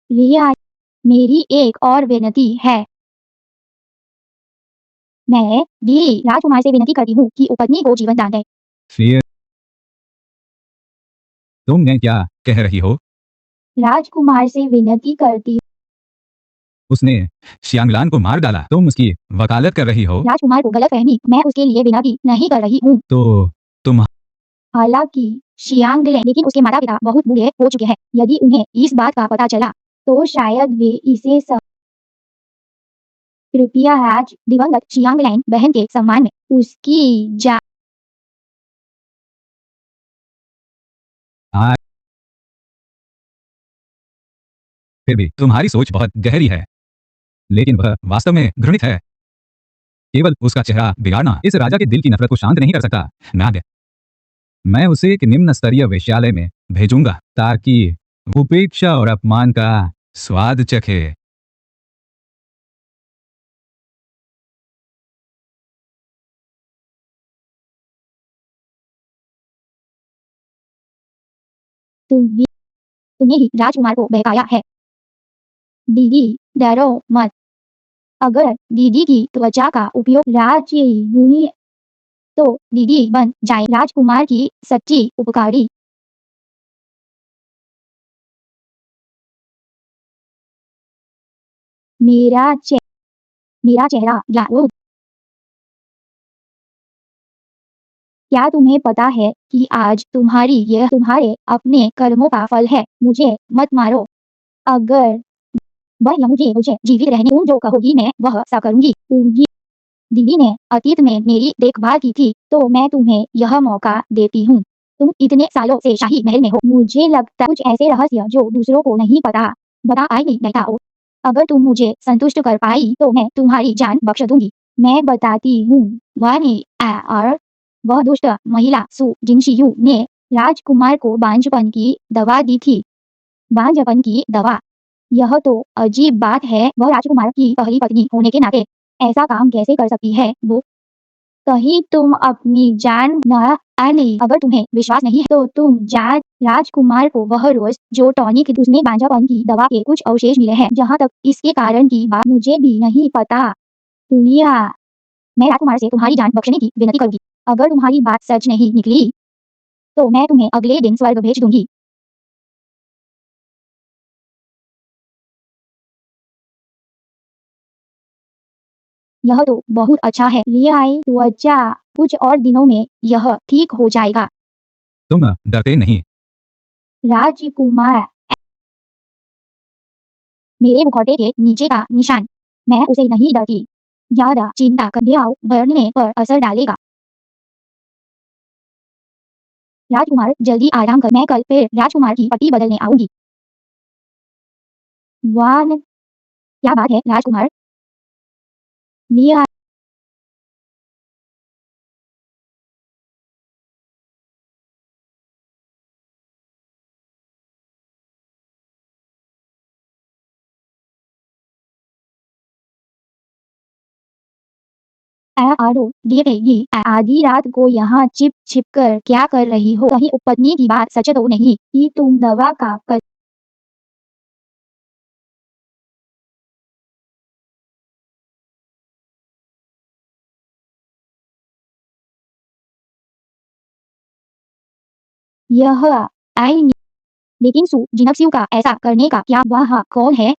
रिया, मेरी एक और विनती है। मैं भी राजकुमार से विनती करती हूँ कि उपपत्नी को जीवन दान दे। फिर तुमने क्या कह रही हो? राजकुमार से विनती करती हूँ। उसने शियांगलान को मार डाला, तुम उसकी वकालत कर रही हो? राजकुमार को गलतफहमी, मैं उसके लिए विनती नहीं कर रही हूँ। तो तुम हालांकि शियांगलैन लेकिन उसके माता पिता बहुत बूढ़े हो चुके हैं। यदि उन्हें इस बात का पता चला तो शायद वे इसे कृपया आज दिवंगत शियांगलैन बहन के सम्मान में उसकी जा आज फिर भी तुम्हारी सोच बहुत गहरी है, लेकिन वह वास्तव में घृणित है। केवल उसका चेहरा बिगाड़ना इस राजा के दिल की नफरत को शांत नहीं कर सकता। नाग, मैं उसे एक निम्न स्तरीय वेश्यालय में भेजूंगा ताकि उपेक्षा और अपमान का स्वाद चखे। तुम तुम्हें ही राजकुमार को बहकाया है। दीदी, डरो मत। अगर दीदी की त्वचा का उपयोग राजयूनी तो दीदी बन जाए राजकुमार की सच्ची उपकारी। मेरा चे, मेरा चेहरा या वो, क्या तुम्हें पता है कि आज यह तुम्हारे अपने कर्मों का फल है। मुझे मत मारो। अगर वह या मुझे मुझे जीवित रहने तुम जो कहोगी मैं वह सा करूंगी। दीदी ने अतीत में मेरी देखभाल की थी तो मैं तुम्हें यह मौका देती हूँ। तुम इतने सालों से शाही महल में हो, मुझे लगता कुछ ऐसे रहस्य जो दूसरों को नहीं पता बता आई नहीं हो। अगर तुम मुझे संतुष्ट कर पाई तो मैं तुम्हारी जान बख्श दूंगी। मैं बताती हूँ। और वह दुष्ट महिला सु जिनशियू ने राजकुमार को बांझपन की दवा दी थी। बांझपन की दवा, यह तो अजीब बात है। वह राजकुमार की पहली पत्नी होने के नाते ऐसा काम कैसे कर सकती है? वो कहीं तुम अपनी जान न आने। अगर तुम्हें विश्वास नहीं है तो तुम जान राजकुमार को वह रोज जो टॉनिक उसमें बांझापन की दवा के कुछ अवशेष मिले हैं। जहाँ तक इसके कारण की बात मुझे भी नहीं पता। दुनिया, मैं राजकुमार से तुम्हारी जान बख्शने की विनती करूंगी। अगर तुम्हारी बात सच नहीं निकली तो मैं तुम्हें अगले दिन स्वर्ग भेज दूंगी। यह तो बहुत अच्छा है। रियाई त्वचा, कुछ और दिनों में यह ठीक हो जाएगा। तुम डरते नहीं? राजकुमार, मेरे मुखौटे के नीचे का निशान, मैं उसे नहीं डरती। ज्यादा चिंता कर घाव भरने पर असर डालेगा। राजकुमार जल्दी आराम कर, मैं कल फिर राजकुमार की पट्टी बदलने आऊंगी। वाह, क्या बात है राजकुमार। लिया, आरो ये आधी रात को यहाँ छिप छिप कर क्या कर रही हो? कहीं उपपत्नी की बात सच तो नहीं कि तुम दवा का कर? यह आई नहीं। लेकिन सु जिनक्सियू का ऐसा करने का क्या? वह कौन है?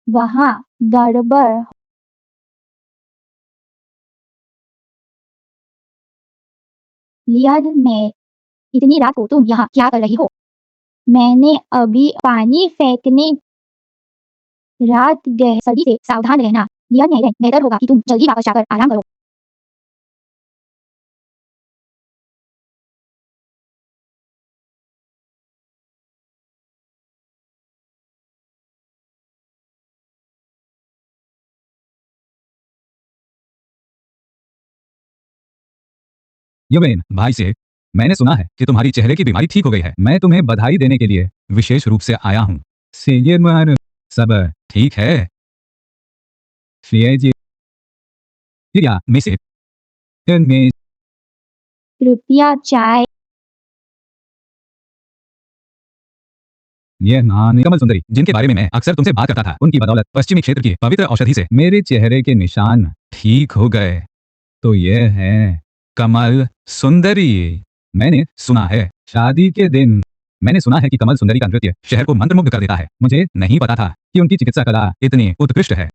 वहाँ गड़बड़। लिया, मैं इतनी रात को तुम यहाँ क्या कर रही हो? मैंने अभी पानी फेंकने रात गह सर्दी से सावधान रहना। लियन एलन, बेहतर होगा कि तुम जल्दी वापस जाकर आराम करो। युवेन भाई से मैंने सुना है कि तुम्हारी चेहरे की बीमारी ठीक हो गई है। मैं तुम्हें बधाई देने के लिए विशेष रूप से आया हूँ। सीनियर सब ठीक है। या मिसे में कृपया चाय। ये नानी कमल सुंदरी जिनके बारे में मैं अक्सर तुमसे बात करता था, उनकी बदौलत पश्चिमी क्षेत्र की पवित्र औषधि से मेरे चेहरे के निशान ठीक हो गए। तो ये है कमल सुंदरी। मैंने सुना है शादी के दिन मैंने सुना है कि कमल सुंदरी का नृत्य शहर को मंत्रमुग्ध कर देता है। मुझे नहीं पता था कि उनकी चिकित्सा कला इतनी उत्कृष्ट है।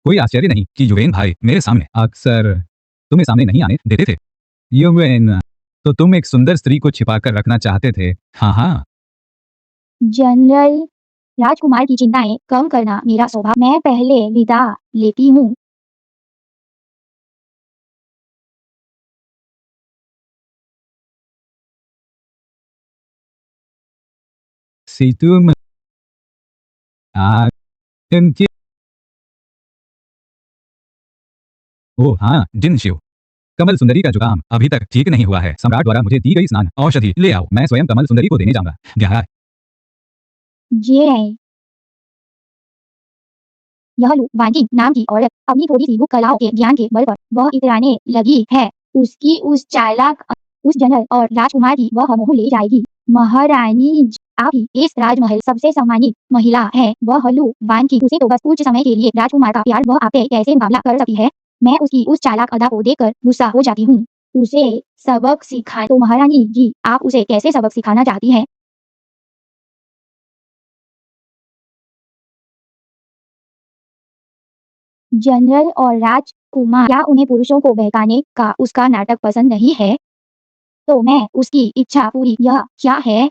कोई आश्चर्य नहीं कि युवेन भाई मेरे सामने अक्सर तुम्हें सामने नहीं आने देते थे। युवेन, तो तुम एक सुंदर स्त्री को छिपा कर रखना चाहते थे। हाँ हाँ। जनरल, राजकुमार की चिंताएं कम करना मेरा स्वभाव। मैं पहले विदा लेती हूँ। Si तुम आ, इनकी ओह हाँ, जिन शिव। कमल सुंदरी का जुकाम अभी तक ठीक नहीं हुआ है। सम्राट द्वारा मुझे दी गई स्नान औषधि ले आओ। मैं स्वयं कमल सुंदरी को देने जाऊंगा। ग्यारह। जे यह लू वांगी नाम की औरत अपनी थोड़ी सी गुप्त कलाओं के ज्ञान के बल पर वह इतराने लगी है। उसकी उस चालाक उस जनरल और राजकुमार की वह मोह ले जाएगी। महारानी आप ही इस राजमहल सबसे सम्मानित महिला है। वह लू वांगी उसे तो बस कुछ समय के लिए राजकुमार का प्यार वह आपसे कैसे मुकाबला कर सकती है। मैं उसकी उस चालाक अदा को देखकर गुस्सा हो जाती हूँ। उसे सबक सिखा तो महारानी जी आप उसे कैसे सबक सिखाना चाहती है। जनरल और राजकुमार क्या उन्हें पुरुषों को बहकाने का उसका नाटक पसंद नहीं है? तो मैं उसकी इच्छा पूरी यह क्या है?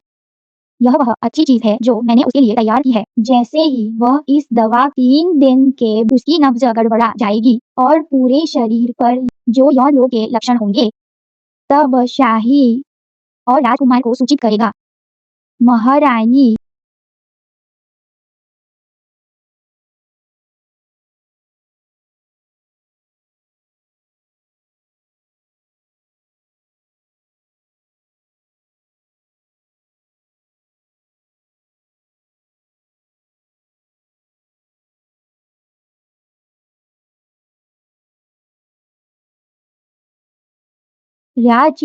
यह वह अच्छी चीज है जो मैंने उसके लिए तैयार की है। जैसे ही वह इस दवा 3 दिन के उसकी नब्ज गड़बड़ा जाएगी और पूरे शरीर पर जो यौन रोग के लक्षण होंगे तब शाही और राजकुमार को सूचित करेगा। महारानी राज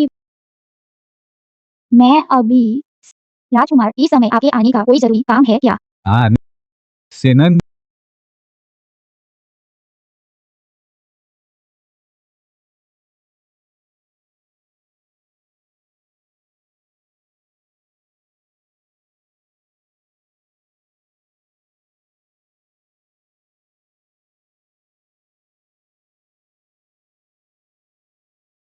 मैं अभी राजकुमार इस समय आपके आने का कोई जरूरी काम है क्या? आ, सेनन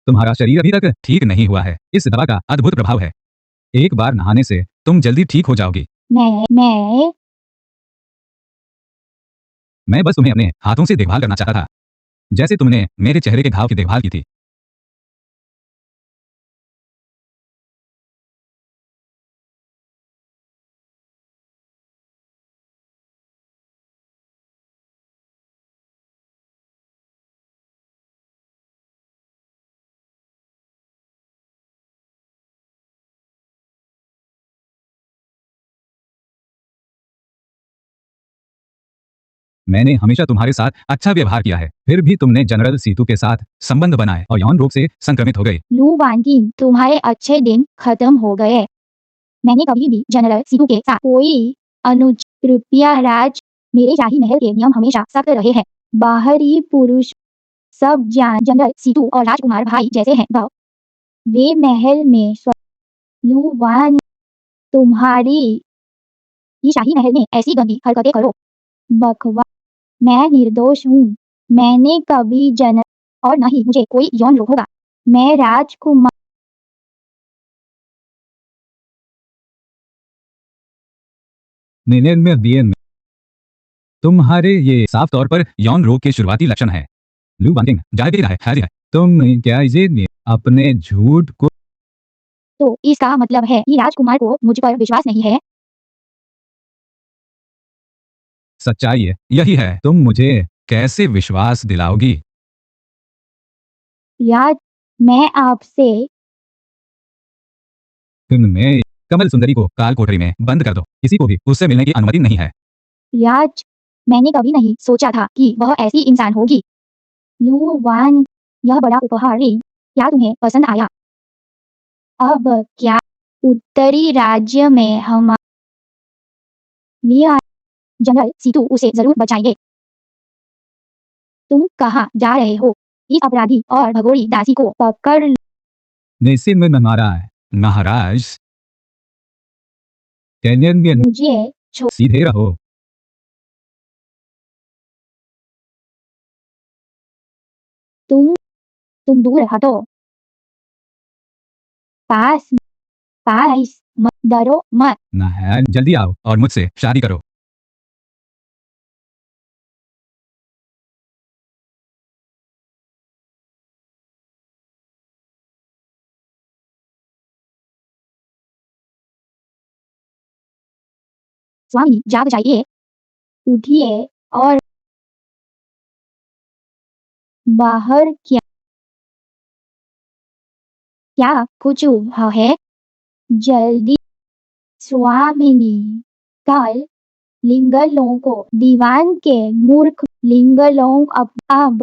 तुम्हारा शरीर अभी तक ठीक नहीं हुआ है। इस दवा का अद्भुत प्रभाव है। एक बार नहाने से तुम जल्दी ठीक हो जाओगी। मैं मैं बस तुम्हें अपने हाथों से देखभाल करना चाहता था, जैसे तुमने मेरे चेहरे के घाव की देखभाल की थी। मैंने हमेशा तुम्हारे साथ अच्छा व्यवहार किया है, फिर भी तुमने जनरल सीतू के साथ संबंध बनाए और यौन रोग से संक्रमित हो गई। लू वांगी तुम्हारे अच्छे दिन खत्म हो गए। मैंने कभी भी जनरल सीतू के साथ कोई अनुच कृपया राज मेरे शाही महल के नियम हमेशा सख्त रहे हैं। बाहरी पुरुष सब जान जनरल सीतू और राजकुमार भाई जैसे हैं। वे महल में लू वांग तुम्हारी ये शाही महल में ऐसी गंदी हरकतें करो। बकवास। मैं निर्दोष हूँ। मैंने कभी जनरल और न ही मुझे कोई यौन रोग होगा। मैं राजकुमार 99 में तुम्हारे ये साफ तौर पर यौन रोग के शुरुआती लक्षण है। लू बंटिंग जायदे है। तुम क्या ये अपने झूठ को तो इसका मतलब है कि राजकुमार को मुझ पर विश्वास नहीं है। सच्चाई है यही है, तुम मुझे कैसे विश्वास दिलाओगी? राज, मैं आपसे मैं कमल सुंदरी को काल कोठरी में बंद कर दो, किसी को भी उससे मिलने की अनुमति नहीं है। राज, मैंने कभी नहीं सोचा था कि वह ऐसी इंसान होगी। लू वान, यह बड़ा उपहार है, क्या तुम्हें पसंद आया? अब क्या उत्तरी राज्य में हम लिया जनरल सीतू उसे जरूर बचाएंगे। तुम कहाँ जा रहे हो? इस अपराधी और भगोड़ी दासी को पकड़ निश्चित में महाराज कैनियन मुझे सीधे रहो। तुम दूर हटो। पास पास मत डरो मत। ना है, जल्दी आओ और मुझसे शादी करो। स्वामी जाग जाइए, उठिए और बाहर क्या क्या कुछ हुआ है? जल्दी स्वामिनी। कल लिंगलों को दीवान के मूर्ख लिंगलों अब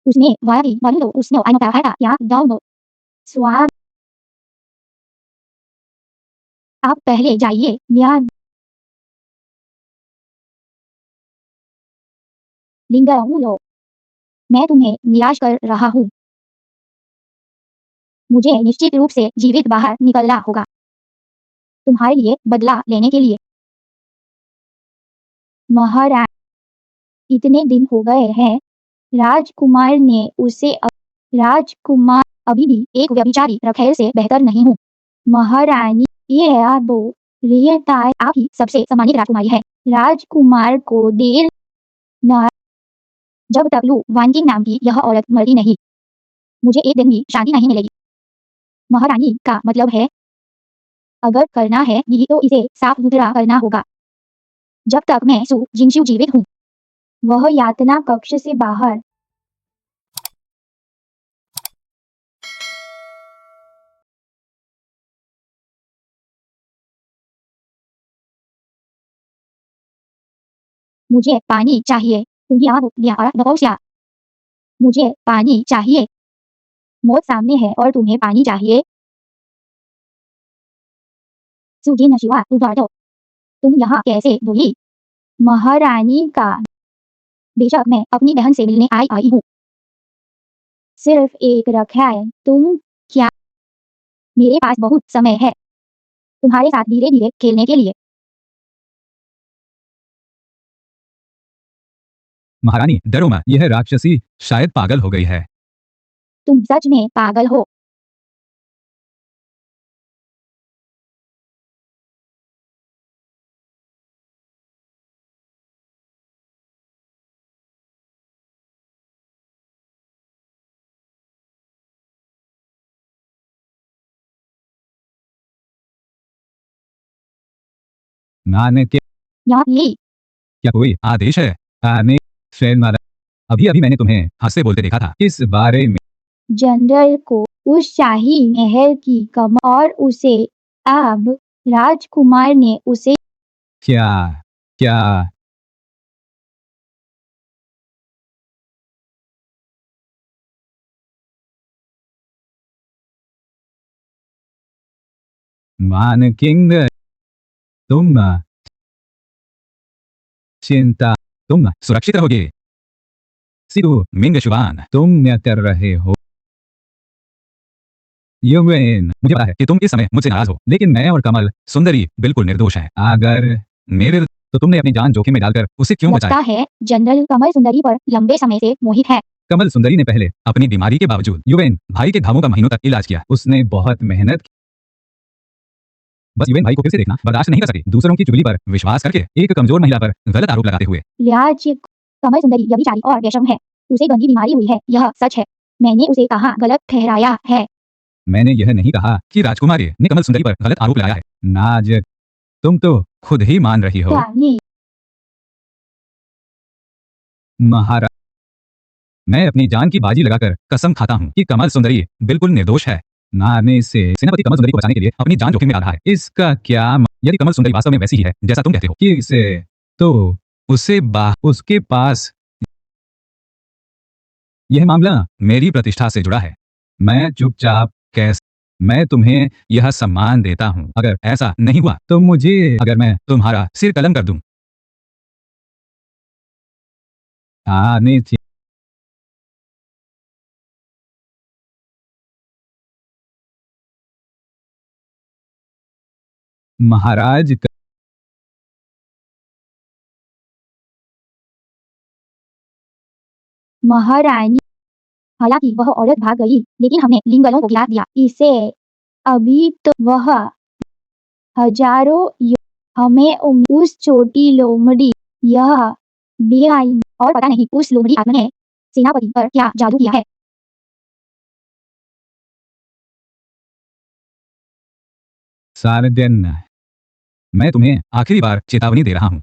उसने वारी वरिलो उसने अनुताहारा या दोनों स्वाम आप पहले जाइए न्यान लिंगलों। मैं तुम्हें निराश कर रहा हूँ। मुझे निश्चित रूप से जीवित बाहर निकलना होगा तुम्हारे लिए बदला लेने के लिए। महाराज, इतने दिन हो गए हैं राजकुमार ने उसे राजकुमार अभी भी एक व्यभिचारी रखेल से बेहतर नहीं हूँ। महारानी, ये आप आप ही सबसे सम्मानित राजकुमारी है। राजकुमार को देर न जब तक लू वानकिंग नाम की यह औरत मरती नहीं, मुझे एक दिन भी शांति नहीं मिलेगी। महारानी का मतलब है अगर करना है यही तो इसे साफ सुथरा करना होगा। जब तक मैं सु जिंगशु जीवित हूँ, वह यातना कक्ष से बाहर मुझे पानी चाहिए। मुझे पानी चाहिए। मौत सामने है और तुम्हें पानी चाहिए। सुजी नशिवा उदारो, तुम यहाँ कैसे बोली? महारानी का बेशक मैं अपनी बहन से मिलने आई हूँ। सिर्फ एक रखा है। तुम क्या? मेरे पास बहुत समय है तुम्हारे साथ धीरे धीरे खेलने के लिए। महारानी डरो मत, यह राक्षसी शायद पागल हो गई है। तुम सच में पागल हो। नाने के यहाँ ये क्या कोई आदेश है? आने शैन मारा, अभी अभी मैंने तुम्हें हंसते बोलते देखा था इस बारे में। जनरल को उस शाही महल की कम और उसे अब राजकुमार ने उसे क्या क्या मान किंग तुम चिंता, तुम सुरक्षित रहोगे। सिद्धू मिंग शुबान, तुम क्या कर रहे हो? युवेन, मुझे पता है कि तुम इस समय मुझसे नाराज हो, लेकिन मैं और कमल सुंदरी बिल्कुल निर्दोष हैं। अगर मेरे तो तुमने अपनी जान जोखिम में डालकर उसे क्यों लगता बचाया? है जनरल कमल सुंदरी पर लंबे समय से मोहित है। कमल सुंदरी ने पहले अपनी बीमारी के बावजूद युवेन भाई के घावों का महीनों तक इलाज किया। उसने बहुत मेहनत बस युवेन भाई को फिर से देखना बर्दाश्त नहीं कर सके, दूसरों की चुगली पर विश्वास करके एक कमजोर महिला पर गलत आरोप लगाते हुए। राज, कमल सुंदरी व्यभिचारी और वैष्णव है। उसे गंदी बीमारी हुई है, यह सच है। मैंने उसे कहाँ गलत ठहराया है। मैंने यह नहीं कहा कि राजकुमारी ने कमल सुंदरी पर गलत आरोप लगाया है। नाज, तुम तो खुद ही मान रही हो। रानी, महाराज, मैं अपनी जान की बाजी लगाकर कसम खाता हूँ कि कमल सुंदरी बिल्कुल निर्दोष है। नाने से सेनापति कमल सुंदरी को बचाने के लिए अपनी जान जोखिम में डाल रहा है। इसका क्या यदि कमल सुंदरी वास्तव में वैसी ही है जैसा तुम कहते हो कि इसे, तो उसे उसके पास यह मामला मेरी प्रतिष्ठा से जुड़ा है। मैं चुपचाप कैसे, मैं तुम्हें यह सम्मान देता हूँ। अगर ऐसा नहीं हुआ तो मुझे, अगर मैं तुम्हारा सिर कलम कर दूं। आने महाराज, महारानी, हालांकि वह औरत भाग गई, लेकिन हमने लिंगलों को गिरा दिया। इसे अभी तो वह हजारों हमें उस छोटी लोमड़ी, यह बेआईन, और पता नहीं उस लोमड़ी आत्मा ने सेनापति पर क्या जादू किया है। सारदन, मैं तुम्हें आखिरी बार चेतावनी दे रहा हूँ।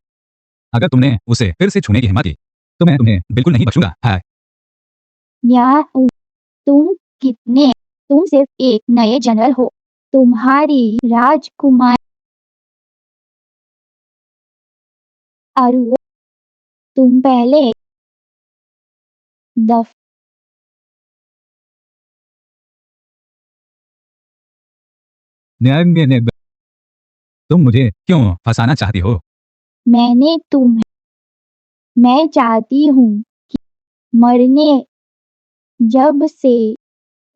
अगर तुमने उसे फिर से छूने की हिम्मत की तो मैं तुम्हें बिल्कुल नहीं बख्शूंगा। है तुम कितने, तुम सिर्फ एक नए जनरल हो। तुम्हारी राजकुमार अरु, तुम पहले दफ तुम मुझे क्यों फंसाना चाहती हो? मैंने मैं चाहती हूँ कि मरने, जब से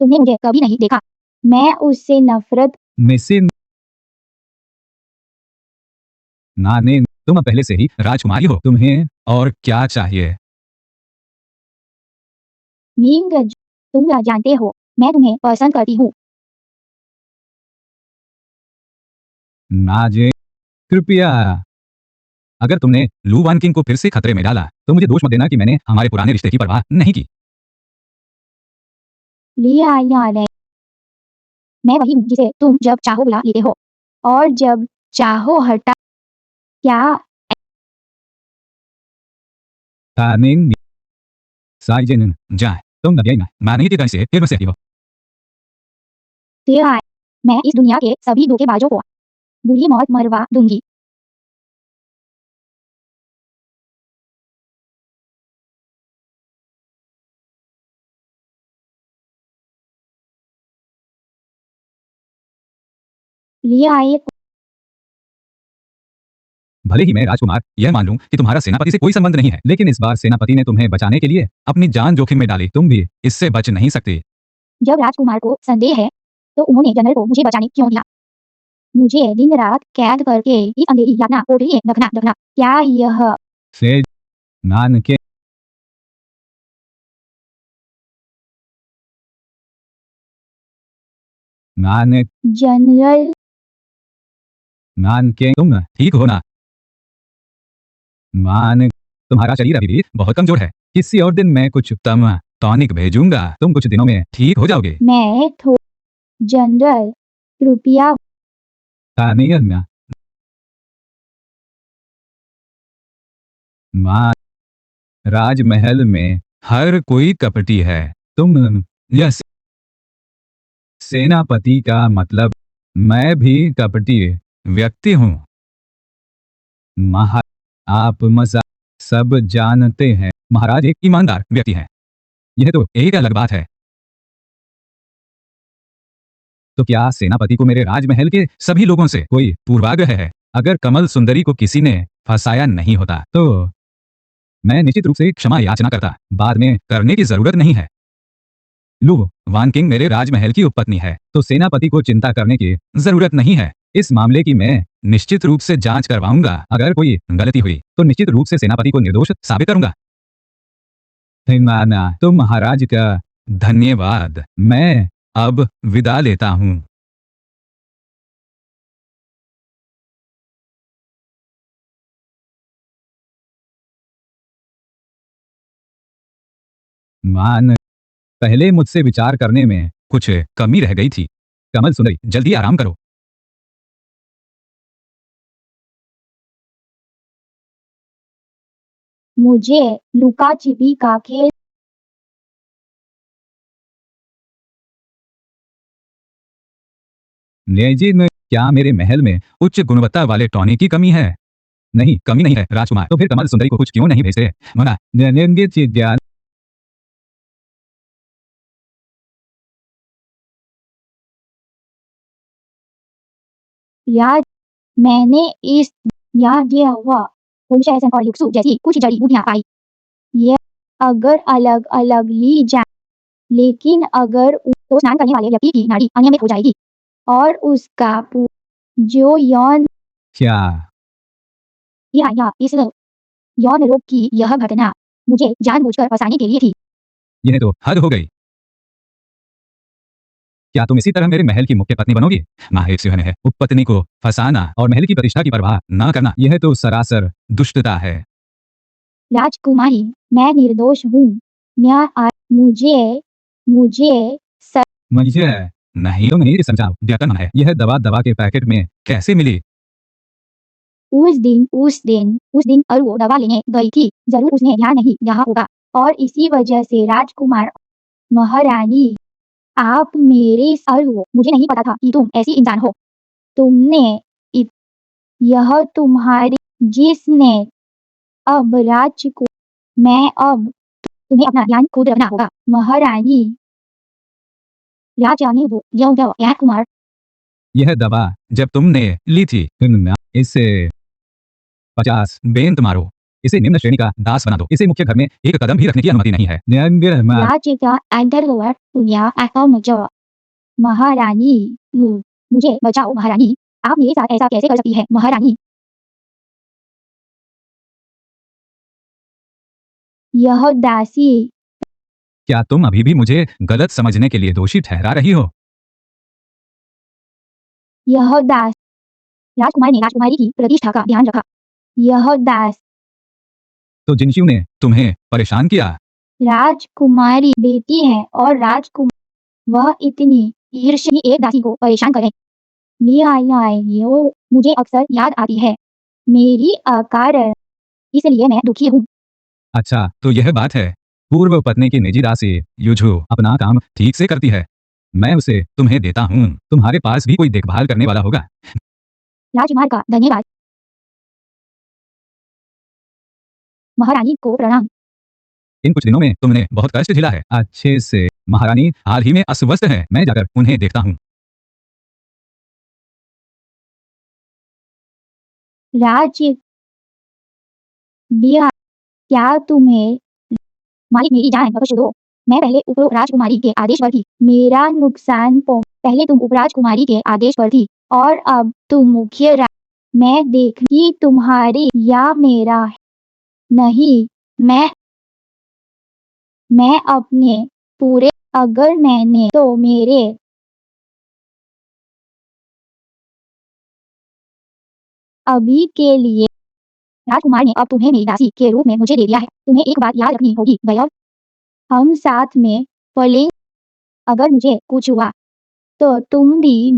तुमने मुझे कभी नहीं देखा, मैं उससे नफरत। मिसिन नाने, तुम पहले से ही राजकुमारी हो। तुम्हें और क्या चाहिए? मींगज, तुम यह जानते हो मैं तुम्हें पसंद करती हूँ। नाजे, कृपया, अगर तुमने लू वान किंग को फिर से खतरे में डाला तो मुझे दोष मत देना कि मैंने हमारे पुराने रिश्ते की परवाह नहीं की। लिया यार, मैं वही हूँ जिसे तुम जब चाहो बुला लेते हो और जब चाहो हटा। क्या तानिंग साइजेन, जाए तुम नदिया मारने की से फिर से हो। तेरा है, मैं इस दुनिया के सभी धोखेबाजों को बुरी मौत मरवा दूंगी। लिया भले ही मैं राजकुमार यह मान लूं कि तुम्हारा सेनापति से कोई संबंध नहीं है, लेकिन इस बार सेनापति ने तुम्हें बचाने के लिए अपनी जान जोखिम में डाली। तुम भी इससे बच नहीं सकती। जब राजकुमार को संदेह है तो उन्होंने जनरल को मुझे बचाने क्यों दिया? मुझे दिन रात कैद करके इस अंधेरी यातना कोठरी में रखना, क्या यह से नान के नान जनरल? नान के तुम ठीक हो ना? मान, तुम्हारा शरीर अभी भी बहुत कमजोर है। किसी और दिन मैं कुछ टॉनिक भेजूंगा, तुम कुछ दिनों में ठीक हो जाओगे। मैं थो जनरल, कृपया। तानियन, मां, राजमहल में हर कोई कपटी है। तुम, यह सेनापति का मतलब, मैं भी कपटी व्यक्ति हूँ। महा, आप मजा सब जानते हैं। महाराज एक ईमानदार व्यक्ति हैं, यह तो एक अलग बात है। तो क्या सेनापति को मेरे राजमहल के सभी लोगों से कोई पूर्वाग्रह है? अगर कमल सुंदरी को किसी ने फंसाया नहीं होता तो मैं निश्चित रूप से क्षमा याचना करता। बाद में करने की जरूरत नहीं है। लू वान किंग मेरे राजमहल की उपपत्नी है, तो सेनापति को चिंता करने की जरूरत नहीं है। इस मामले की मैं निश्चित रूप से जांच करवाऊंगा। अगर कोई गलती हुई तो निश्चित रूप से सेनापति को निर्दोष साबित करूंगा। तो महाराज का धन्यवाद। मैं अब विदा लेता हूँ। मान पहले मुझसे विचार करने में कुछ कमी रह गई थी। कमल सुंदरी, जल्दी आराम करो। मुझे लुका छिपी का खेल जी में क्या मेरे महल में उच्च गुणवत्ता वाले टॉनिक की कमी है? नहीं, कमी नहीं है राजकुमार। तो फिर कमल सुंदरी को कुछ क्यों नहीं भेजते? मना ज्ञान। याद मैंने इस याद किया हुआ पोषण और युक्सु जैसी कुछ जड़ी बूटियां पाई। ये अगर अलग अलग ली जाए, लेकिन अगर तो स्नान करने वाले व्यक्ति की नाड़ी अनियमित हो जाएगी और उसका जो यौन क्या? या इस यौन रोग की यह घटना मुझे जानबूझकर फंसाने के लिए थी। यह तो हद हो गई। क्या तुम इसी तरह मेरे महल की मुख्य पत्नी बनोगी? माहिर सिंह है, उपपत्नी को फंसाना और महल की प्रतिष्ठा की परवाह न करना, यह तो सरासर दुष्टता है। राजकुमारी, मैं निर्दोष हूँ। मुझे मुझे मुझे नहीं तो नहीं समझाओ, क्या है यह दवा दवा के पैकेट में कैसे मिली? उस दिन अरु दवा लेने गई थी। जरूर उसने ध्यान नहीं दिया होगा और इसी वजह से राजकुमार महारानी आप मेरे अरु, मुझे नहीं पता था कि तुम ऐसी इंसान हो। तुमने यह तुम्हारी जिसने अब राजकुमार, मैं अब तुम्हें अपना ध्यान खुद रखना होगा महारानी। राजा ने वो कुमार यह दवा जब तुमने ली थी, इससे 50 बेंत मारो। इसे निम्न श्रेणी का दास बना दो। इसे मुख्य घर में एक कदम भी रखने की अनुमति नहीं है। महारानी, मुझे बचाओ महारानी। आप मेरे साथ ऐसा कैसे कर सकती है महारानी? यह दासी, क्या तुम अभी भी मुझे गलत समझने के लिए दोषी ठहरा रही हो? यह दास राजकुमार ने राजकुमारी की प्रतिष्ठा का ध्यान रखा। यह दास तो जिनशिव ने तुम्हें परेशान किया? राजकुमारी बेटी है और राजकुमार वह इतनी ईर्ष्या एक दासी को परेशान करे। मुझे अक्सर याद आती है मेरी अकारण, इसलिए मैं दुखी हूँ। अच्छा, तो यह बात है। पूर्व पत्नी की निजी दासी युझु अपना काम ठीक से करती है। मैं उसे तुम्हें देता हूँ। तुम्हारे पास भी कोई देखभाल करने वाला होगा। राजकुमार का धन्यवाद। महारानी को प्रणाम। इन कुछ दिनों में तुमने बहुत कष्ट झेला है। अच्छे से। महारानी हाल ही में अस्वस्थ है। मैं जाकर उन्हें देखता हूँ। क्या तुम्हें मालिक मेरी जान बख्श दो। मैं पहले उप राजकुमारी के आदेश पर थी। मेरा नुकसान पहले तुम उपराजकुमारी के आदेश पर थी और अब तुम मुख्य मैं देखती तुम्हारी या मेरा नहीं। मैं अपने पूरे अगर मैंने तो मेरे अभी के लिए राजकुमार ने अब तुम्हें मेरी दासी के रूप में मुझे दे दिया है। तुम्हें एक बात याद रखनी होगी गया, हम साथ में पलेंगे। अगर मुझे कुछ हुआ तो तुम भी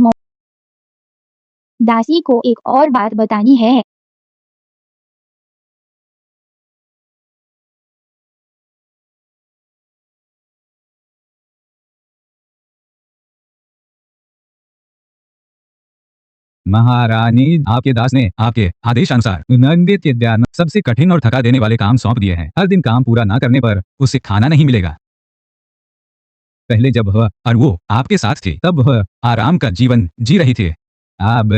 दासी को एक और बात बतानी है। महारानी, आपके दास ने आपके आदेश अनुसार नंदित ध्यान सबसे कठिन और थका देने वाले काम सौंप दिए हैं। हर दिन काम पूरा ना करने पर उसे खाना नहीं मिलेगा। पहले जब वह और वो आपके साथ थी तब वह आराम का जीवन जी रही थी। अब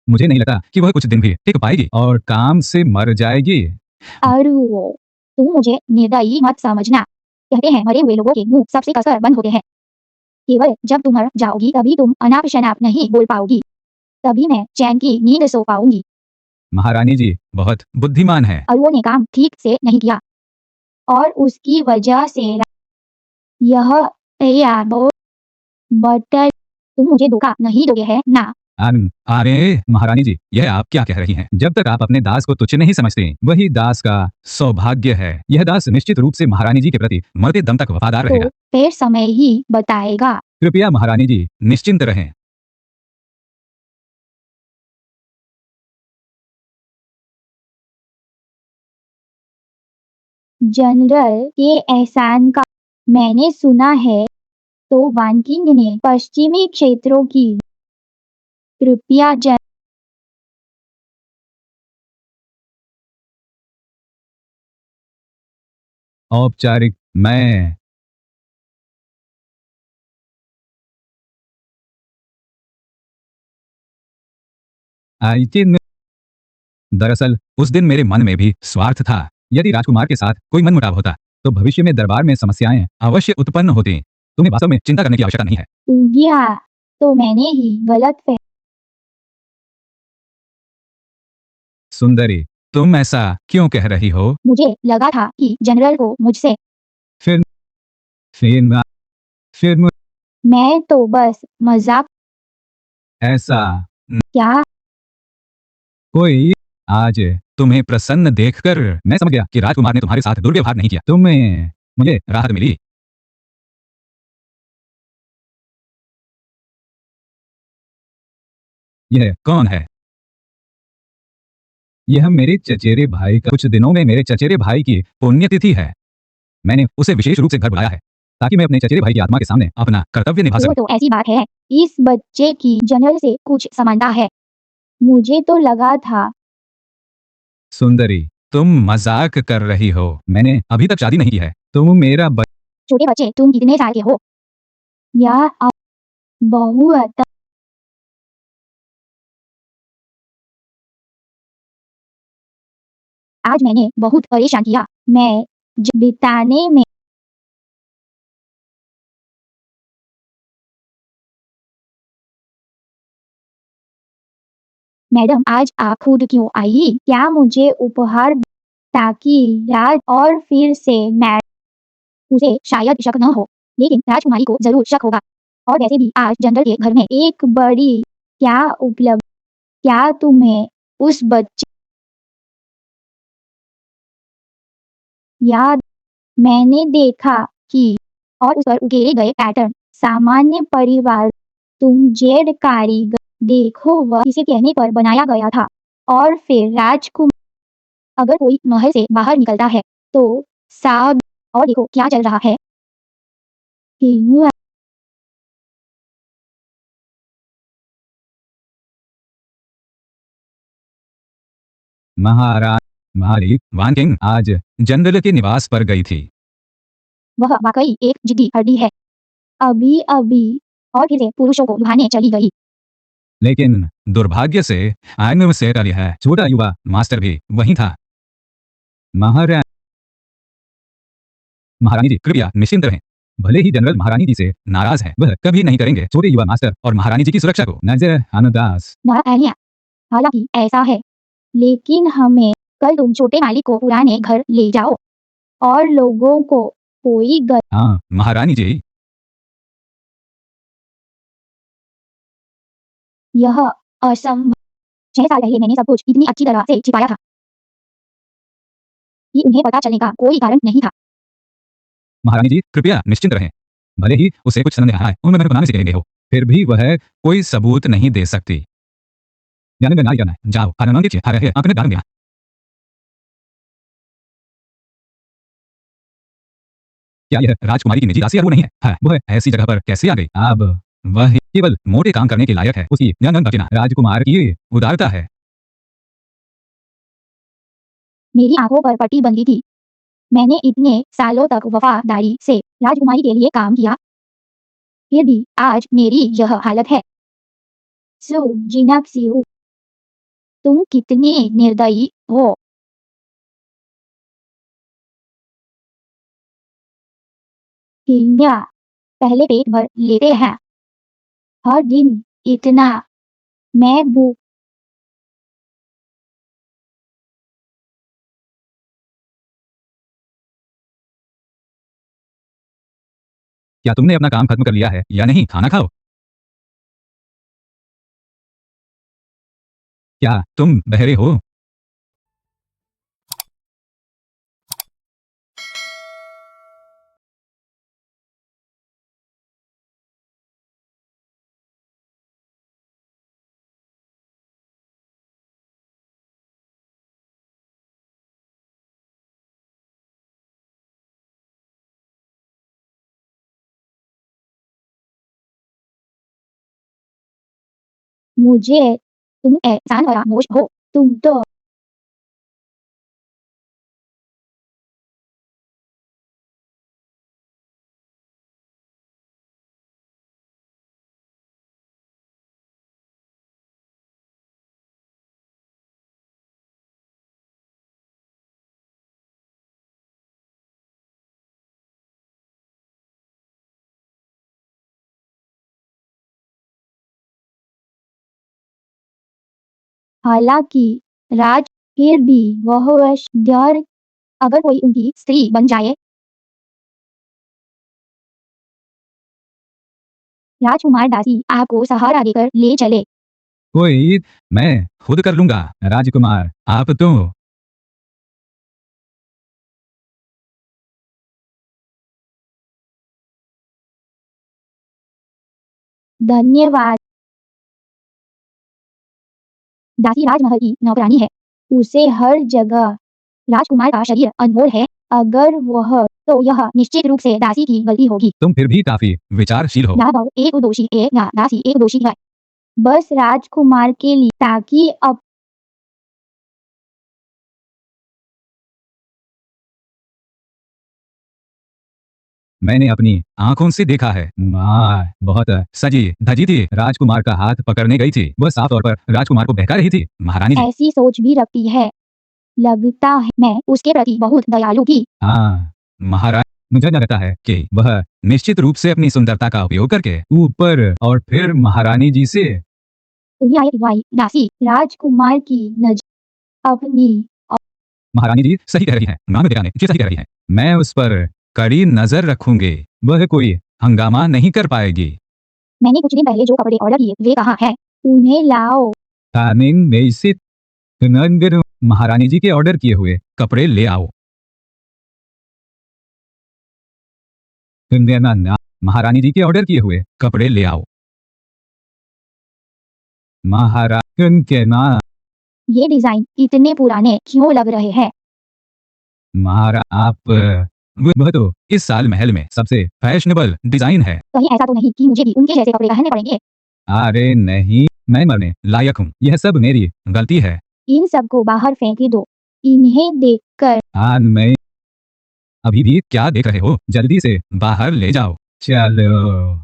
मुझे नहीं लगता कि वह कुछ दिन भी टिक पाएगी और काम से मर जाएगी। अरु, तुम मुझे निर्दयी मत समझना। कहते हैं मरे हुए लोगों के मुंह सबसे कसकर बंद होते हैं। केवल जब तुम मर जाओगी तभी तुम अनाप शनाप नहीं बोल पाओगी। तभी मैं चैन की नींद सो पाऊंगी। महारानी जी बहुत बुद्धिमान है। अरुओं ने काम ठीक से नहीं किया और उसकी वजह से यह बटर तुम मुझे धोखा नहीं दोगे है ना? अरे महारानी जी, यह आप क्या कह रही हैं? जब तक आप अपने दास को तुच्छ नहीं समझती, वही दास का सौभाग्य है। यह दास निश्चित रूप से महारानी जी के प्रति मरते दम तक वफादार रहेगा। तो फिर समय ही बताएगा। कृपया महारानी जी निश्चिंत रहें। जनरल के एहसान का मैंने सुना है, तो वानकिंग ने पश्चिमी क्षेत्रों की कृपया औपचारिक मैं आइचिन दरअसल उस दिन मेरे मन में भी स्वार्थ था। यदि राजकुमार के साथ कोई मनमुटाव होता, तो भविष्य में दरबार में समस्याएं अवश्य उत्पन्न होती। तुम्हें वास्तव में चिंता करने की आवश्यकता नहीं है। या तो मैंने ही गलत सुंदरी, तुम ऐसा क्यों कह रही हो? मुझे लगा था कि जनरल को मुझसे फिर फिर फिर मैं तो बस मजाक ऐसा क्या कोई आज तुम्हें प्रसन्न देखकर मैं समझ गया कि राजकुमार ने तुम्हारे साथ दुर्व्यवहार नहीं किया। तुम्हें मुझे राहत मिली। यह कौन है? यह मेरे चचेरे भाई का कुछ दिनों में मेरे चचेरे भाई की पुण्यतिथि है। मैंने उसे विशेष रूप से घर बुलाया है ताकि मैं अपने चचेरे भाई की आत्मा के सामने अपना कर्तव्य निभा वो सकूं। तो ऐसी बात है, इस बच्चे की जनरल से कुछ समानता है। मुझे तो लगा था सुंदरी, तुम मजाक कर रही हो। मैंने अभी तक शादी नहीं की है। तुम मेरा छोटे बच्चे तुम कितने साल के हो? या बहुत आज मैंने बहुत परेशान किया। मैं बिताने में मैडम आज आप खुद क्यों आई? क्या मुझे उपहार ताकि याद और फिर से मैं उसे शायद शक न हो, लेकिन राजकुमारी को जरूर शक होगा। और वैसे भी आज जनरल के घर में एक बड़ी क्या उपलब्ध क्या तुम्हें उस बच्चे याद मैंने देखा कि और उस पर उकेरे गए पैटर्न सामान्य परिवार तुम जेड कारीगर देखो वह किसी कहने पर बनाया गया था। और फिर राजकुमार अगर कोई महल से बाहर निकलता है तो साहब और देखो क्या चल रहा है। हिंगुआ महाराज मारी वानकिंग आज जनरल के निवास पर गई थी। वह वाकई एक जिद्दी हड्डी है। अभी अभी और फिर से पुरुषों को लुभाने चली गई। लेकिन दुर्भाग्य से आयन से है छोटा युवा मास्टर भी वहीं था। महारा महारानी जी कृपया निश्चिंत रहें। भले ही जनरल महारानी जी से नाराज हैं, वह कभी नहीं करेंगे छोटे युवा मास्टर और महारानी जी की सुरक्षा को नजर अनुदास। नारायणिया हालांकि ऐसा है, लेकिन हमें कल तुम छोटे मालिक को पुराने घर ले जाओ और लोगों को कोई हाँ महारानी जी। यह असंभव 6 साल पहले मैंने सब कुछ इतनी अच्छी तरह से छिपाया था कि उन्हें पता चलने का कोई कारण नहीं था। महारानी जी कृपया निश्चिंत रहें। भले ही उसे कुछ संदेह आए, उनमें बनाने से कहेंगे हो, फिर भी वह कोई सबूत नहीं दे सकती। जाने में ना जाना है। जाओ आनंद कीजिए। अरे अपने दान दिया। क्या यह राजकुमारी की निजी दासी है? वो नहीं है। हाँ, वह ऐसी जगह पर कैसे आ गई? अब वह केवल मोटे काम करने के लायक है। उसकी ज्ञान बचना राजकुमार की उदारता है। मेरी आंखों पर पट्टी बंधी थी। मैंने इतने सालों तक वफादारी से राजकुमारी के लिए काम किया, फिर भी आज मेरी यह हालत है। जिनक्सियु तुम कितने निर्दयी हो। हिंया पहले पेट भर लेते हैं हर दिन इतना। मैं भूख क्या तुमने अपना काम खत्म कर लिया है या नहीं? खाना खाओ। क्या तुम बहरे हो? मुझे तुम एहसान फरामोश हो। तुम तो हालांकि राज फिर भी वह वशर्य अगर कोई उनकी स्त्री बन जाए। राजकुमार दासी आपको सहारा देकर ले चले। कोई मैं खुद कर लूंगा। राजकुमार आप तो धन्यवाद। दासी राजमहल की नौकरानी है। उसे हर जगह राजकुमार का शरीर अनमोल है। अगर वह तो यह निश्चित रूप से दासी की गलती होगी। तुम फिर भी काफी विचारशील हो। राघव एक दोषी है या दासी एक दोषी है। बस राजकुमार के लिए ताकि अब मैंने अपनी आंखों से देखा है। माँ बहुत सजी धजी थी। राजकुमार का हाथ पकड़ने गई थी। वह साफ तौर पर राजकुमार को बहका रही थी। महारानी जी। ऐसी सोच भी रखती है। लगता है मैं उसके प्रति बहुत दयालु थी। हाँ महाराज, मुझे लगता है कि वह निश्चित रूप से अपनी सुंदरता का उपयोग करके ऊपर और फिर महारानी जी से। तुम्हें आए भाई दासी राजकुमार की नजर अपनी महारानी जी सही कह रही है। माँ बेटा ने ये सही कह रही है। मैं उस पर कड़ी नजर रखूंगी। वह कोई हंगामा नहीं कर पाएगी। मैंने कुछ दिन पहले जो कपड़े ऑर्डर किए वे कहाँ हैं? उन्हें लाओ। तानिंग में इसे नंगर महारानी जी के ऑर्डर किए हुए कपड़े ले आओ। ना ना, महारानी जी के ऑर्डर किए हुए कपड़े ले आओ। महाराजन के ना। ये डिजाइन इतने पुराने क्यों लग रहे हैं? महाराज आप वह तो इस साल महल में सबसे फैशनेबल डिजाइन है। कहीं ऐसा तो नहीं कि मुझे भी उनके जैसे कपड़े पहनने पड़ेंगे? अरे नहीं, मैं मरने लायक हूँ। यह सब मेरी गलती है। इन सबको बाहर फेंक दो। इन्हें देखकर आज मैं अभी भी क्या देख रहे हो? जल्दी से बाहर ले जाओ। चलो।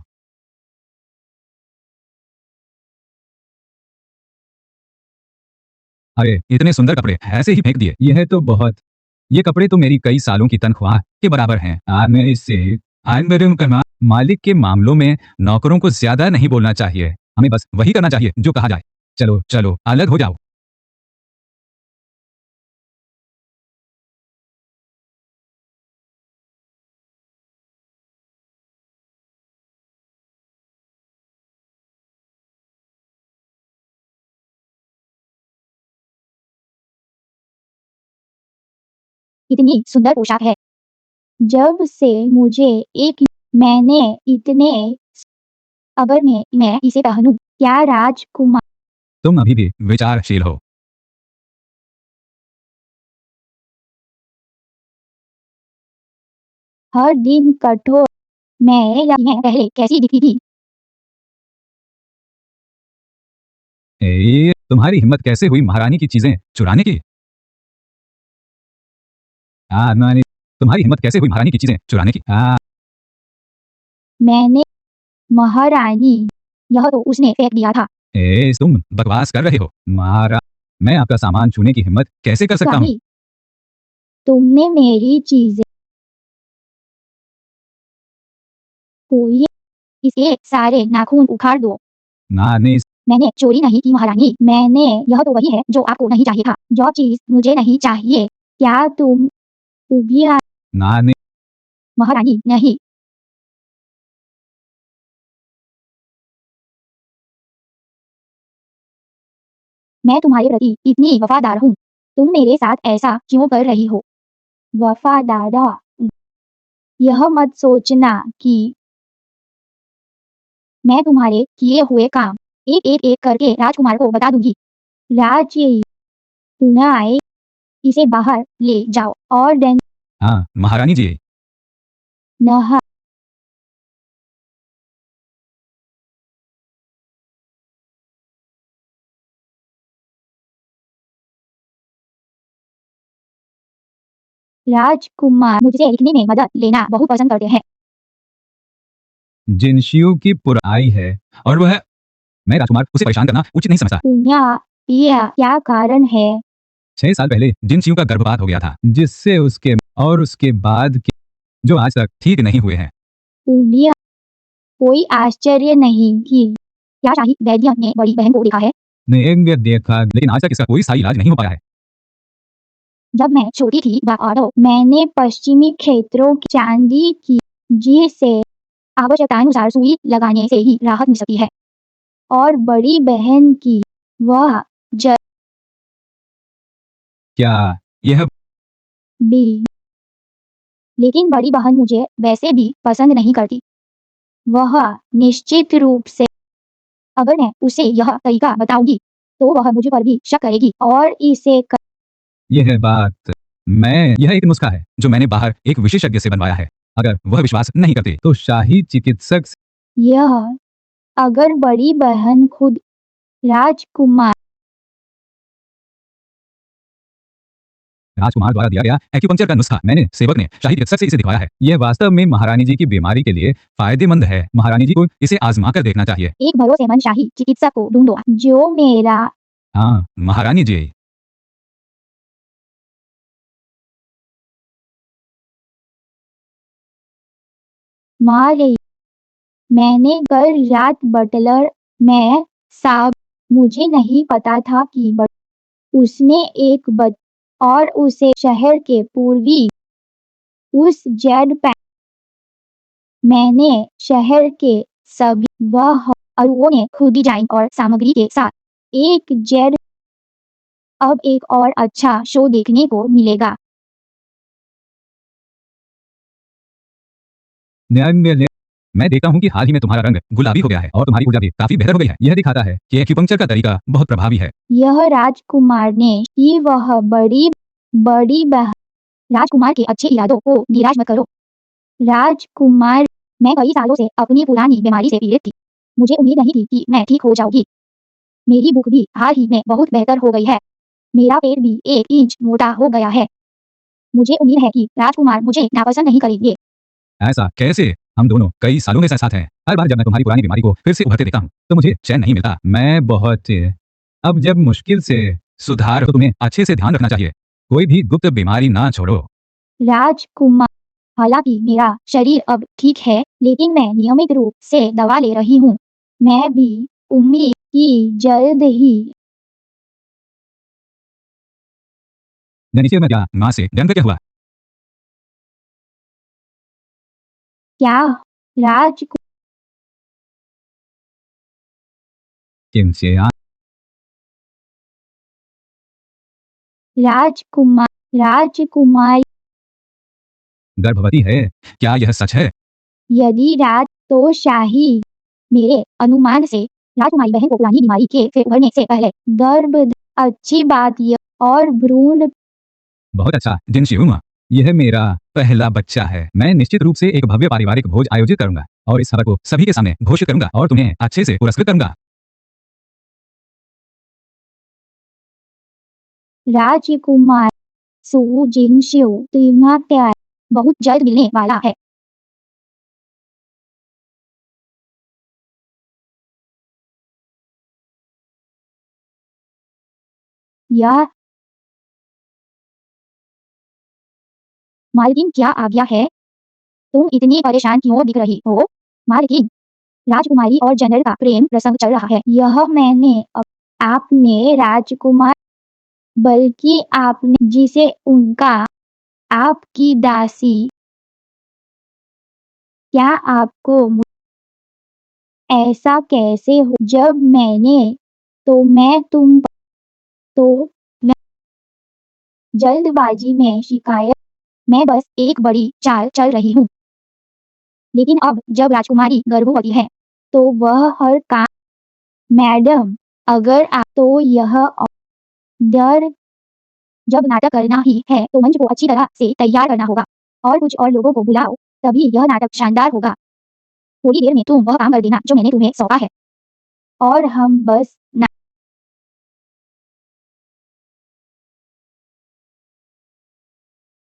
अरे इतने सुंदर कपड़े ऐसे ही फेंक दिए। यह तो बहुत ये कपड़े तो मेरी कई सालों की तनख्वाह के बराबर हैं। आज मैं इससे आज मेरे करना मालिक के मामलों में नौकरों को ज्यादा नहीं बोलना चाहिए। हमें बस वही करना चाहिए जो कहा जाए। चलो चलो अलग हो जाओ। इतनी सुंदर पोशाक है। जब से मुझे एक मैंने इतने अगर मैं इसे पहनूं क्या राजकुमार? तुम अभी भी विचारशील हो। हर दिन कठोर मैं पहले कैसी दिखती थी? तुम्हारी हिम्मत कैसे हुई महारानी की चीजें चुराने की? मैंने तुम्हारी हिम्मत कैसे हुई महारानी की चीजें चुराने की? मैंने महारानी यह तो उसने फेंक दिया था। तुम बकवास कर रहे हो। महाराज, मैं आपका सामान छूने की हिम्मत कैसे कर सकता हूँ? स्वामी तुमने मेरी चीजें कोई इसके सारे नाखून उखाड़ दो। नानी मैंने चोरी नहीं की महारानी। मैंने यह तो वही है जो आपको नहीं चाहिए था। जो चीज मुझे नहीं चाहिए। क्या तुम उगी नानी महारानी नहीं? मैं तुम्हारे प्रति इतनी वफादार हूँ, तुम मेरे साथ ऐसा क्यों कर रही हो? वफादारा, यह मत सोचना कि मैं तुम्हारे किए हुए काम एक करके राजकुमार को बता दूंगी। राजी, पुनः आए, इसे बाहर ले जाओ और डन हाँ महारानी जी। नहा। राजकुमार मुझसे लिखने में मदद लेना बहुत पसंद करते हैं। जिनशियो की पुराई है और वह मैं राजकुमार उसे परेशान करना उचित नहीं समझता। पुनः यह क्या कारण है? 6 साल पहले जिनशियो का गर्भपात हो गया था, जिससे उसके बाद के जो आज तक ठीक नहीं हुए हैं। पुण्य, कोई आश्चर्य नहीं कि क्या शाही वैद्य ने बड़ी बहन को देखा है? ने देखा, लेकिन आज तक इसका कोई सही इलाज नहीं हो पाया है। जब मैं छोटी थी मैंने पश्चिमी क्षेत्रों की चांदी की, जिसे आवश्यकतानुसार सुई लगाने से ही राहत मिल सकती है, और बड़ी बहन की वह क्या यह भी, लेकिन बड़ी बहन मुझे वैसे भी पसंद नहीं करती। वह निश्चित रूप से, अगर मैं उसे यह तरीका बताऊंगी तो वह मुझ पर भी शक करेगी और यह बात यह एक नुस्खा है जो मैंने बाहर एक विशेषज्ञ से बनवाया है। अगर वह विश्वास नहीं करते तो शाही चिकित्सक यह, अगर बड़ी बहन खुद राजकुमार द्वारा दिया गया एक्यूपंक्चर का नुस्खा मैंने सेवक ने शाही चिकित्सक से इसे दिखवाया है। यह वास्तव में महारानी जी की बीमारी के लिए फायदेमंद है। महारानी जी को इसे आजमा कर देखना चाहिए। एक भरोसेमंद शाही चिकित्सक को ढूंढो जो मेरा हाँ महारानी जी। मारे। मैंने कल रात बटलर में साहब, मुझे नहीं पता था कि उसने एक और उसे शहर के पूर्वी उस जेड पैन, मैंने शहर के सभी वह अरुओं ने खुद डिजाइन और सामग्री के साथ एक जेड, अब एक और अच्छा शो देखने को मिलेगा। मैं देखता हूँ कि हाल ही में तुम्हारा रंग गुलाबी हो गया है और तुम्हारी ऊर्जा भी काफी बेहतर हो गई है। यह दिखाता है कि एक्यूपंक्चर का तरीका बहुत प्रभावी है। यह राजकुमार ने कि वह बड़ी बड़ी बहन, राजकुमार के अच्छे इरादों को निराश मत करो। राजकुमार, मैं कई सालों से अपनी पुरानी बीमारी से पीड़ित थी। मुझे उम्मीद नहीं थी कि मैं ठीक हो जाऊंगी। मेरी भूख भी हाल ही में बहुत बेहतर हो गई है। मेरा पेट भी 1 इंच मोटा हो गया है। मुझे उम्मीद है कि राजकुमार मुझे नापसंद नहीं करेंगे। ऐसा कैसे? हम दोनों कई सालों से साथ हैं। हर बार जब मैं तुम्हारी पुरानी बीमारी को फिर से उभरते देखता हूँ तो मुझे चैन नहीं मिलता। मैं बहुत अब जब मुश्किल से सुधार तो तुम्हें अच्छे से ध्यान रखना चाहिए। कोई भी गुप्त बीमारी ना छोड़ो। राजकुमार, हालांकि मेरा शरीर अब ठीक है, लेकिन मैं नियमित रूप से दवा ले रही हूँ। मैं भी उम्मीद कि जल्द ही नीचे में क्या माँ से डन क्या हुआ? क्या राजकुमार किनसे राजकुमार राजकुमार, गर्भवती है? क्या यह सच है? यदि राज तो शाही, मेरे अनुमान से राजकुमारी बहन को पुरानी बीमारी के से उभरने से पहले गर्भ, अच्छी बात यह और भ्रूण। बहुत अच्छा जिनशियुमा, यह मेरा पहला बच्चा है। मैं निश्चित रूप से एक भव्य पारिवारिक भोज आयोजित करूंगा और इस खबर को सभी के सामने घोषित करूंगा और तुम्हें अच्छे से पुरस्कृत करूंगा। राजकुमार सु जिनशियो, तुम्हारा प्यार बहुत जल्द मिलने वाला है। यह मालकिन क्या आज्ञा है? तुम इतनी परेशान क्यों दिख रही हो? मालकिन, राजकुमारी और जनरल का प्रेम प्रसंग चल रहा है। यह मैंने आपने राजकुमार, बल्कि आपने जिसे उनका आपकी दासी, क्या आपको ऐसा कैसे हो? जब मैंने तो मैं तुम तो मैं जल्दबाजी में शिकायत मैं बस एक बड़ी चाल चल रही हूँ। लेकिन अब जब राजकुमारी गर्भवती है तो वह हर काम मैडम अगर आप तो यह डर जब नाटक करना ही है तो मंच को अच्छी तरह से तैयार करना होगा और कुछ और लोगों को बुलाओ, तभी यह नाटक शानदार होगा। थोड़ी देर में तुम वह काम कर देना जो मैंने तुम्हें सौंपा है और हम बस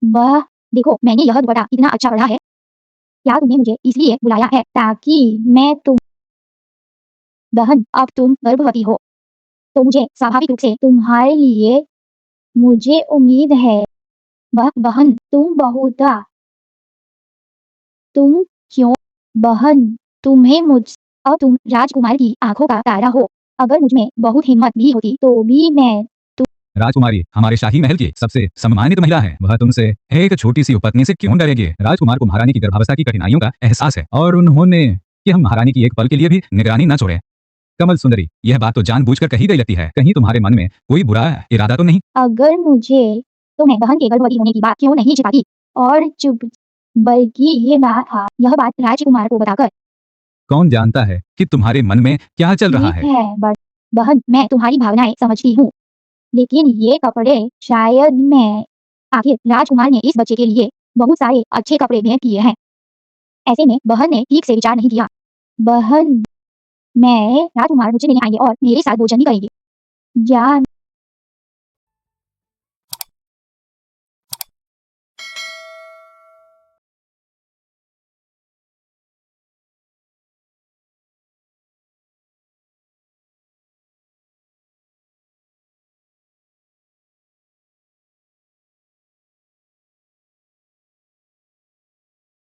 वह देखो मैंने यह दुपट्टा इतना अच्छा पढ़ा है। क्या तुमने मुझे इसलिए बुलाया है ताकि मैं तुम बहन अब तुम गर्भवती हो तो मुझे स्वाभाविक रूप से तुम्हारे लिए मुझे उम्मीद है बहन तुम बहुता तुम क्यों बहन तुम्हें मुझ अब तुम राजकुमार की आंखों का तारा हो। अगर मुझमें बहुत हिम्मत भी होती तो भी मैं राजकुमारी हमारे शाही महल की सबसे सम्मानित महिला है। वह तुमसे एक छोटी सी उपपत्नी से क्यों डरेगी? राजकुमार को महारानी की गर्भावस्था की कठिनाइयों का एहसास है और उन्होंने कि हम महारानी की एक पल के लिए भी निगरानी न छोड़े। कमल सुंदरी, यह बात तो जानबूझकर कही गई लगती है। कहीं तुम्हारे मन में कोई बुरा इरादा तो नहीं? अगर मुझे तो मैं बहन के गर्भवती होने की बात क्यों नहीं छिपाती और चुप बल्कि यह बात राजकुमार को बताकर कौन जानता है कि तुम्हारे मन में क्या चल रहा ठीक है? है बहन मैं तुम्हारी भावनाएं समझती हूँ, लेकिन ये कपड़े शायद मैं आखिर राजकुमार ने इस बच्चे के लिए बहुत सारे अच्छे कपड़े भेंट किए हैं। ऐसे में बहन ने ठीक से विचार नहीं किया। बहन मैं राजकुमार मुझे लेने आएंगे और मेरे साथ भोजन भी करेंगे। जान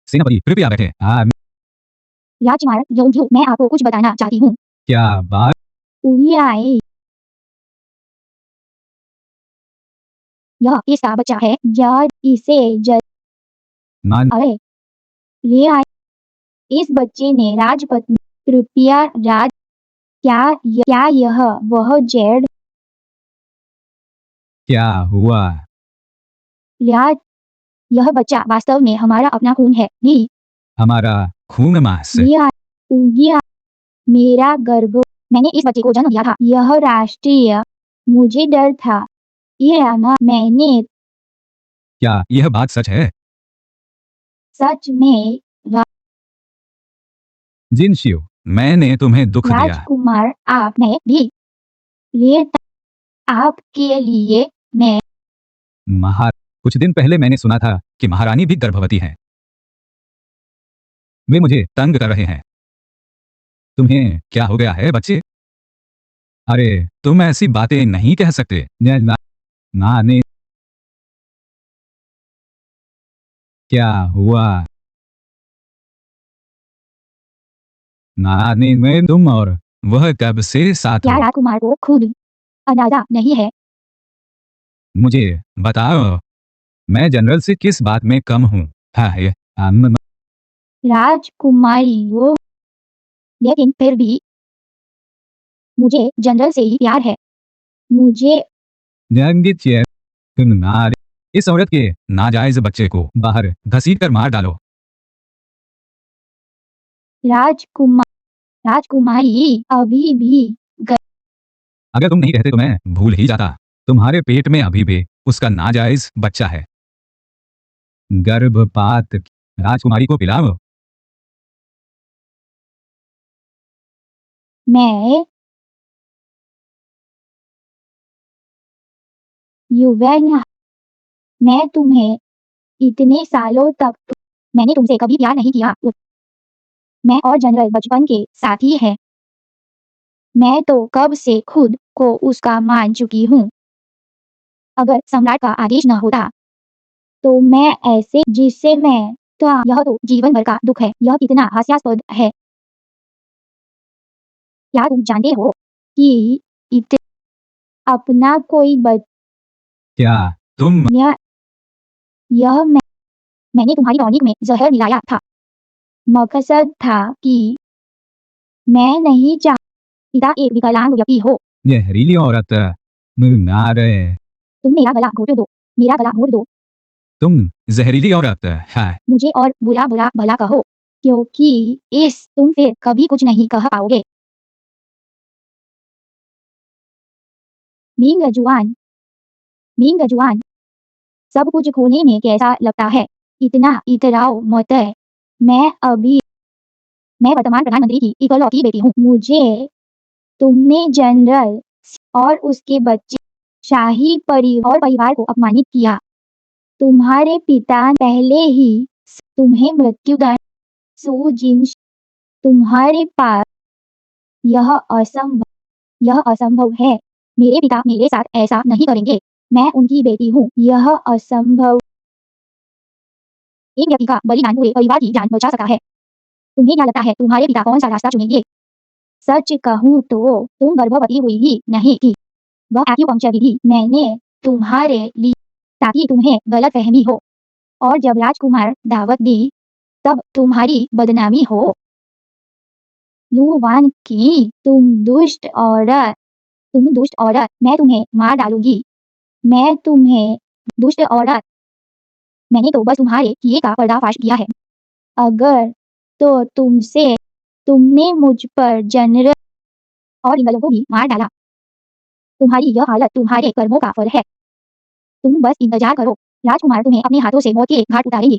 सेनापति कृपया बैठे। राजकुमार योग्य मैं आपको कुछ बताना चाहती हूँ। क्या बात? आए यह इसका बच्चा है यार इसे मान अरे ले आए इस बच्चे ने राजपत्नी कृपया क्या यह वह जेड क्या हुआ? राज यह बच्चा वास्तव में हमारा अपना खून है। नहीं हमारा खून मांस। लिया मेरा गर्भ मैंने इस बच्चे को जन्म दिया था। यह राष्ट्रीय मुझे डर था ये आना मैंने क्या यह बात सच है? सच में जिन शिव, मैंने तुम्हें दुख दिया। राजकुमार आपने भी लिए आपके लिए मैं कुछ दिन पहले मैंने सुना था कि महारानी भी गर्भवती है। वे मुझे तंग कर रहे हैं। तुम्हें क्या हो गया है बच्चे? अरे तुम ऐसी बातें नहीं कह सकते। नानी क्या हुआ? नानी में तुम और वह कब से साथ क्या हो? राजकुमार को खुद अंदाजा नहीं है? मुझे बताओ, मैं जनरल से किस बात में कम हूँ? राजकुमारी वो लेकिन फिर भी मुझे जनरल से ही प्यार है। मुझे इस औरत के नाजायज बच्चे को बाहर घसीट कर मार डालो। राजकुमारी अभी भी अगर तुम नहीं कहते तो मैं भूल ही जाता। तुम्हारे पेट में अभी भी उसका नाजायज बच्चा है। गर्भपात राजकुमारी को पिलाओ। मैं युवैन मैं तुम्हें इतने सालों तक मैंने तुमसे कभी प्यार नहीं किया। मैं और जनरल बचपन के साथी हैं। मैं तो कब से खुद को उसका मान चुकी हूँ। अगर सम्राट का आदेश न होता तो मैं ऐसे जिससे मैं यह तो जीवन भर का दुख है। यह कितना हास्यास्पद है। क्या तुम जानते हो कि अपना कोई क्या तुम यह मैंने तुम्हारी टॉनिक में जहर मिलाया था। मकसद था कि मैं नहीं चाहता एक विकलांग व्यक्ति हो। जहरीली औरत अरे तुम मेरा गला घोट दो, मेरा गला घोट दो। तुम जहरीली औरत है। मुझे और बुरा बुरा भला कहो, क्योंकि तुम फिर कभी कुछ नहीं कह पाओगे। मींग जुआन, मींग जुआन, सब कुछ खोने में कैसा लगता है, इतना इतराओ मत। मैं वर्तमान प्रधानमंत्री की इकलौती बेटी हूँ। मुझे तुमने जनरल और उसके बच्चे शाही परिवार को अपमानित किया। तुम्हारे पिता पहले ही तुम्हें मृत्युदंड सुजिन, तुम्हारे पास यह असंभव है। मेरे पिता मेरे साथ ऐसा नहीं करेंगे। मैं उनकी बेटी हूँ। यह असंभव। एक व्यक्ति का बलिदान पूरे परिवार की जान बचा सकता है। तुम्हें क्या लगता है तुम्हारे पिता कौन सा रास्ता चुनेंगे? सच कहूँ तो तुम गर्भवती हुई ही नहीं थी। वह एक्यूपंक्चर विधि मैंने तुम्हारे लिए ताकि तुम्हें गलतफहमी हो, और जब राजकुमार दावत दी तब तुम्हारी बदनामी हो। लूवान की, तुम दुष्ट औरत, मैं तुम्हें मार डालूंगी। मैं तुम्हें दुष्ट औरत, मैंने तो बस तुम्हारे किए का पर्दाफाश किया है। अगर तो तुमने मुझ पर जनरल और इंगलों को भी मार डाला। तुम्हारी यह हालत तुम्हारे कर्मों का फल है। तुम बस इंतजार करो, राजकुमार तुम्हें अपने हाथों से मौत के घाट उतारेंगे।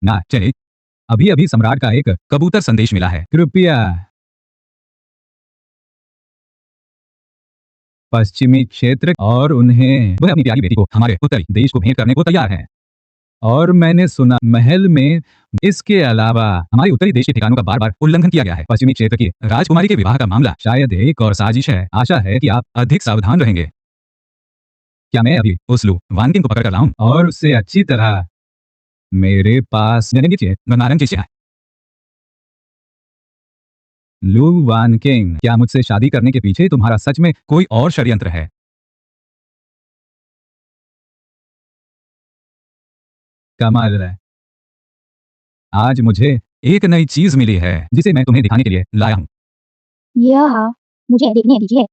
ना चले, अभी अभी सम्राट का एक कबूतर संदेश मिला है। कृपया पश्चिमी क्षेत्र और उन्हें वह अपनी प्यारी बेटी को हमारे उत्तरी देश को भेंट करने को तैयार है। और मैंने सुना महल में इसके अलावा हमारे उत्तरी देश के ठिकानों का बार बार उल्लंघन किया गया है। पश्चिमी क्षेत्र की राजकुमारी के विवाह का मामला शायद एक और साजिश है। आशा है कि आप अधिक सावधान रहेंगे। क्या मैं अभी उस लू वानकिन को पकड़ कर लाऊं और उससे अच्छी तरह मेरे पास नारंगी है। लू वानकिंग, क्या मुझसे शादी करने के पीछे तुम्हारा सच में कोई और षड्यंत्र है? कमाल है। आज मुझे एक नई चीज मिली है जिसे मैं तुम्हें दिखाने के लिए लाया हूँ। यह मुझे देखने दीजिए।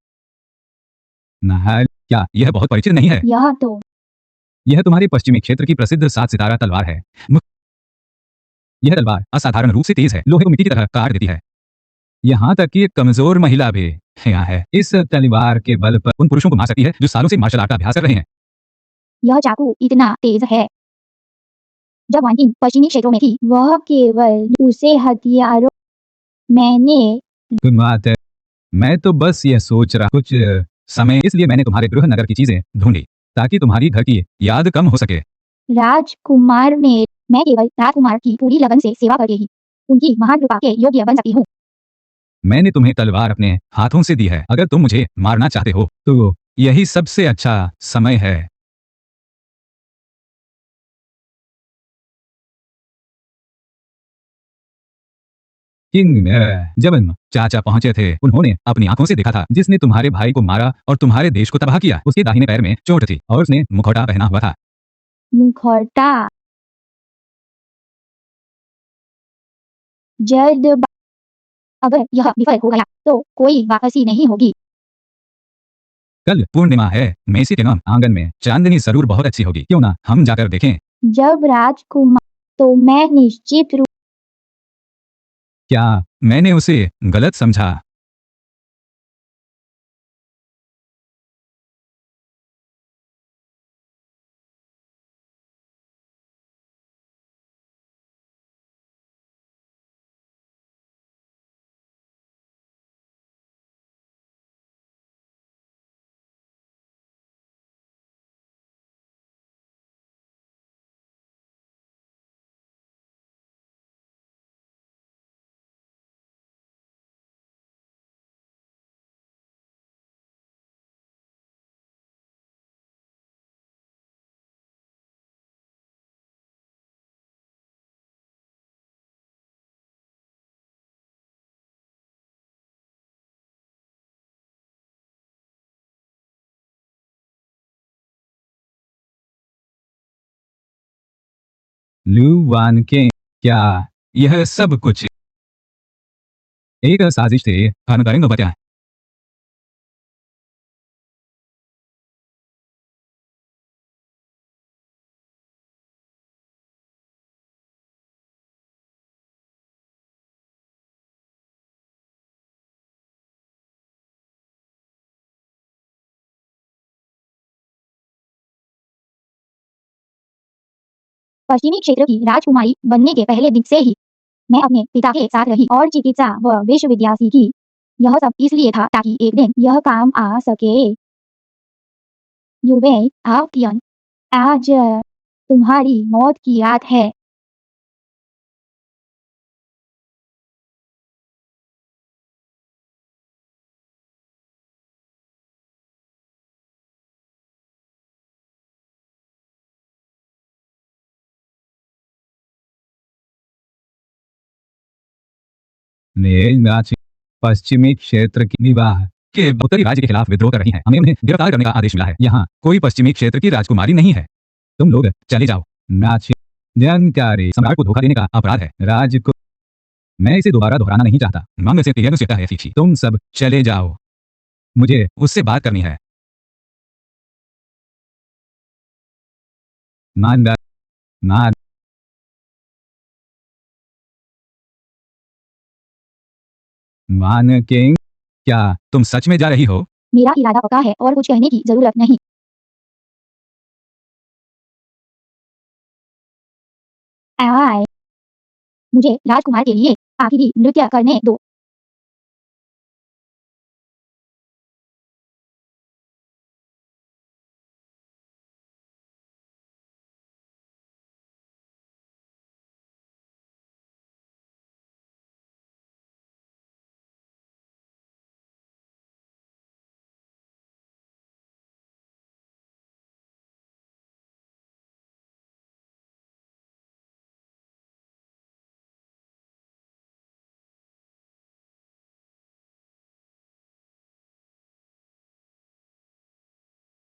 नहल, क्या यह बहुत परिचित नहीं है? यह तुम्हारे पश्चिमी क्षेत्र की प्रसिद्ध 7 सितारा तलवार है। मु- यह तलवार असाधारण रूप से तेज है, लोहे को मिट्टी की तरह काट देती है। यहाँ तक कि एक कमजोर महिला भी यहाँ है इस तलवार के बल पर उन पुरुषों को मार सकती है जो सालों से मार्शल आर्ट का अभ्यास कर रहे हैं। यह चाकू इतना तेज है। जब वानकिन पश्चिमी क्षेत्रों में थी, वह केवल उसे हथियारों मैंने बात है, मैं तो बस यह सोच रहा कुछ समय, इसलिए मैंने तुम्हारे गृह नगर की चीजें ढूंढी ताकि तुम्हारी घर की याद कम हो सके। राजकुमार ने मैं केवल राजकुमार की पूरी लगन से सेवा करके ही उनकी महान कृपा के योग्य बन सकती हूँ। मैंने तुम्हें तलवार अपने हाथों से दी है। अगर तुम मुझे मारना चाहते हो तो यही सबसे अच्छा समय है। किंग जब चाचा पहुंचे थे, उन्होंने अपनी आंखों से देखा था जिसने तुम्हारे भाई को मारा और तुम्हारे देश को तबाह किया। उसके दाहिने पैर में चोट थी और उसने मुखौटा पहना हुआ था। मुखौटा जल्द अगर यह विफल हो गया तो कोई वापसी नहीं होगी। कल पूर्णिमा है, मेसिटिनम आंगन में चांदनी जरूर बहुत अच्छी होगी। क्यों ना हम जाकर देखें? जब राजकुमार, तो मैं निश्चित रूप क्या मैंने उसे गलत समझा? लू वान के, क्या यह सब कुछ एक साजिश थी? हम करेंगे क्या? पश्चिमी क्षेत्र की राजकुमारी बनने के पहले दिन से ही मैं अपने पिता के साथ रही और चिकित्सा व विश्वविद्यालय सीखी। यह सब इसलिए था ताकि एक दिन यह काम आ सके। युवे आउटियन, आज तुम्हारी मौत की रात है। नाच पश्चिमी क्षेत्र की विवाह के उत्तरी राज्य के खिलाफ विद्रोह कर रही हैं। हमें उन्हें गिरफ्तार करने का आदेश मिला है। यहाँ कोई पश्चिमी क्षेत्र की राजकुमारी नहीं है। तुम लोग चले जाओ। नाच जानकारी सम्राट को धोखा देने का अपराध है। राज को मैं इसे दोबारा दोहराना नहीं चाहता। मांग से है। तुम सब चले जाओ, मुझे उससे बात करनी है। मान मान मान किंग, क्या तुम सच में जा रही हो? मेरा इरादा पक्का है और कुछ कहने की जरूरत नहीं। आय, मुझे राजकुमार के लिए आखिरी नृत्य करने दो।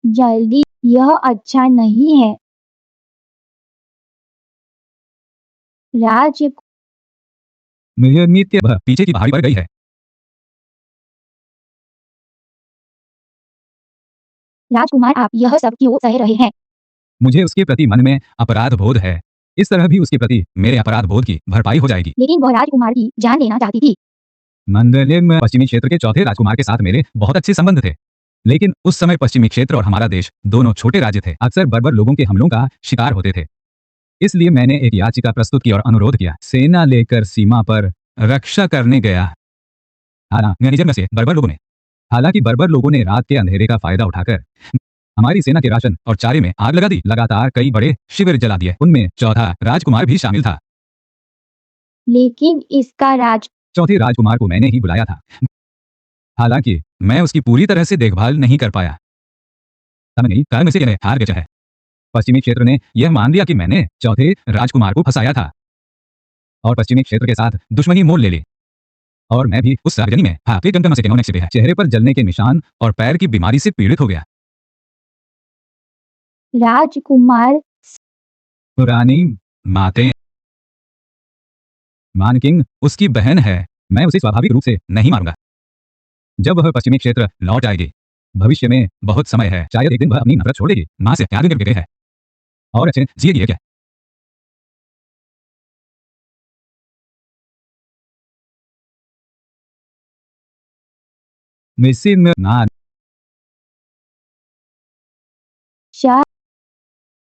जल्दी, यह अच्छा नहीं है। राज मेरी नृत्य पीछे की पहाड़ी पर गई है। राजकुमार, आप यह सब क्यों सह रहे हैं? मुझे उसके प्रति मन में अपराध बोध है। इस तरह भी उसके प्रति मेरे अपराध बोध की भरपाई हो जाएगी। लेकिन वह राजकुमार की जान लेना चाहती थी। मंडलिक में पश्चिमी क्षेत्र के चौथे राजकुमार के साथ मेरे बहुत अच्छे संबंध थे। लेकिन उस समय पश्चिमी क्षेत्र और हमारा देश दोनों छोटे राज्य थे, अक्सर बर्बर लोगों के हमलों का शिकार होते थे। इसलिए मैंने एक याचिका प्रस्तुत की और अनुरोध किया। सेना लेकर सीमा पर रक्षा करने गया। मैनेजर में से बर्बर लोगों ने हालांकि बर्बर लोगों ने रात के अंधेरे का फायदा उठाकर हमारी सेना के राशन और चारे में आग लगा दी। लगातार कई बड़े शिविर जला दिए। उनमें चौथा राजकुमार भी शामिल था। लेकिन इसका राज चौथे राजकुमार को मैंने ही बुलाया था। हालांकि मैं उसकी पूरी तरह से देखभाल नहीं कर पाया। कारण में से यह हार गया है। पश्चिमी क्षेत्र ने यह मान लिया कि मैंने चौथे राजकुमार को फंसाया था और पश्चिमी क्षेत्र के साथ दुश्मनी मोल ले ली। और मैं भी उस सार्वजनी में चेहरे पर जलने के निशान और पैर की बीमारी से पीड़ित हो गया। राजकुमार पुरानी माते मान किंग उसकी बहन है। मैं उसे स्वाभाविक रूप से नहीं मारूंगा। जब वह पश्चिमी क्षेत्र लौट आएगी, भविष्य में बहुत समय है, शायद एक दिन वह अपनी नफरत छोड़ देगी। मां से प्यार करके है और अच्छे जिएगी क्या? मिसिन ना शाह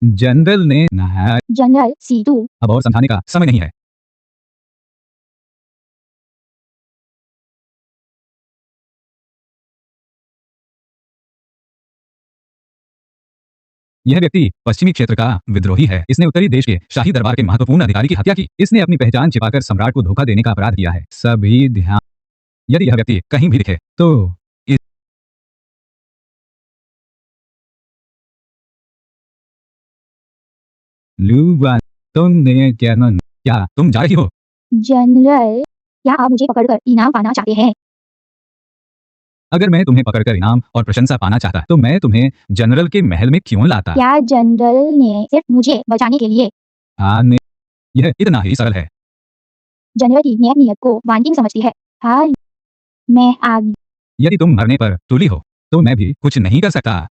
जनरल ने नहाया। जनरल सीटू, अब और समझाने का समय नहीं है। यह व्यक्ति पश्चिमी क्षेत्र का विद्रोही है। इसने उत्तरी देश के शाही दरबार के महत्वपूर्ण अधिकारी की हत्या की। इसने अपनी पहचान छिपाकर सम्राट को धोखा देने का अपराध किया है। सभी ध्यान, यदि यह व्यक्ति कहीं भी दिखे तो इस लूवान, तुमने क्या तुम जा रही हो? जनरल, क्या आप मुझे पकड़कर इनाम पाना चाहते हैं? अगर मैं तुम्हें पकड़कर इनाम और प्रशंसा पाना चाहता तो मैं तुम्हें जनरल के महल में क्यों लाता? क्या जनरल ने सिर्फ मुझे बचाने के लिए? हाँ, यह इतना ही सरल है। जनरल की नियत को वांटिंग समझती है। हाँ, मैं आग यदि तुम मरने पर तुली हो तो मैं भी कुछ नहीं कर सकता।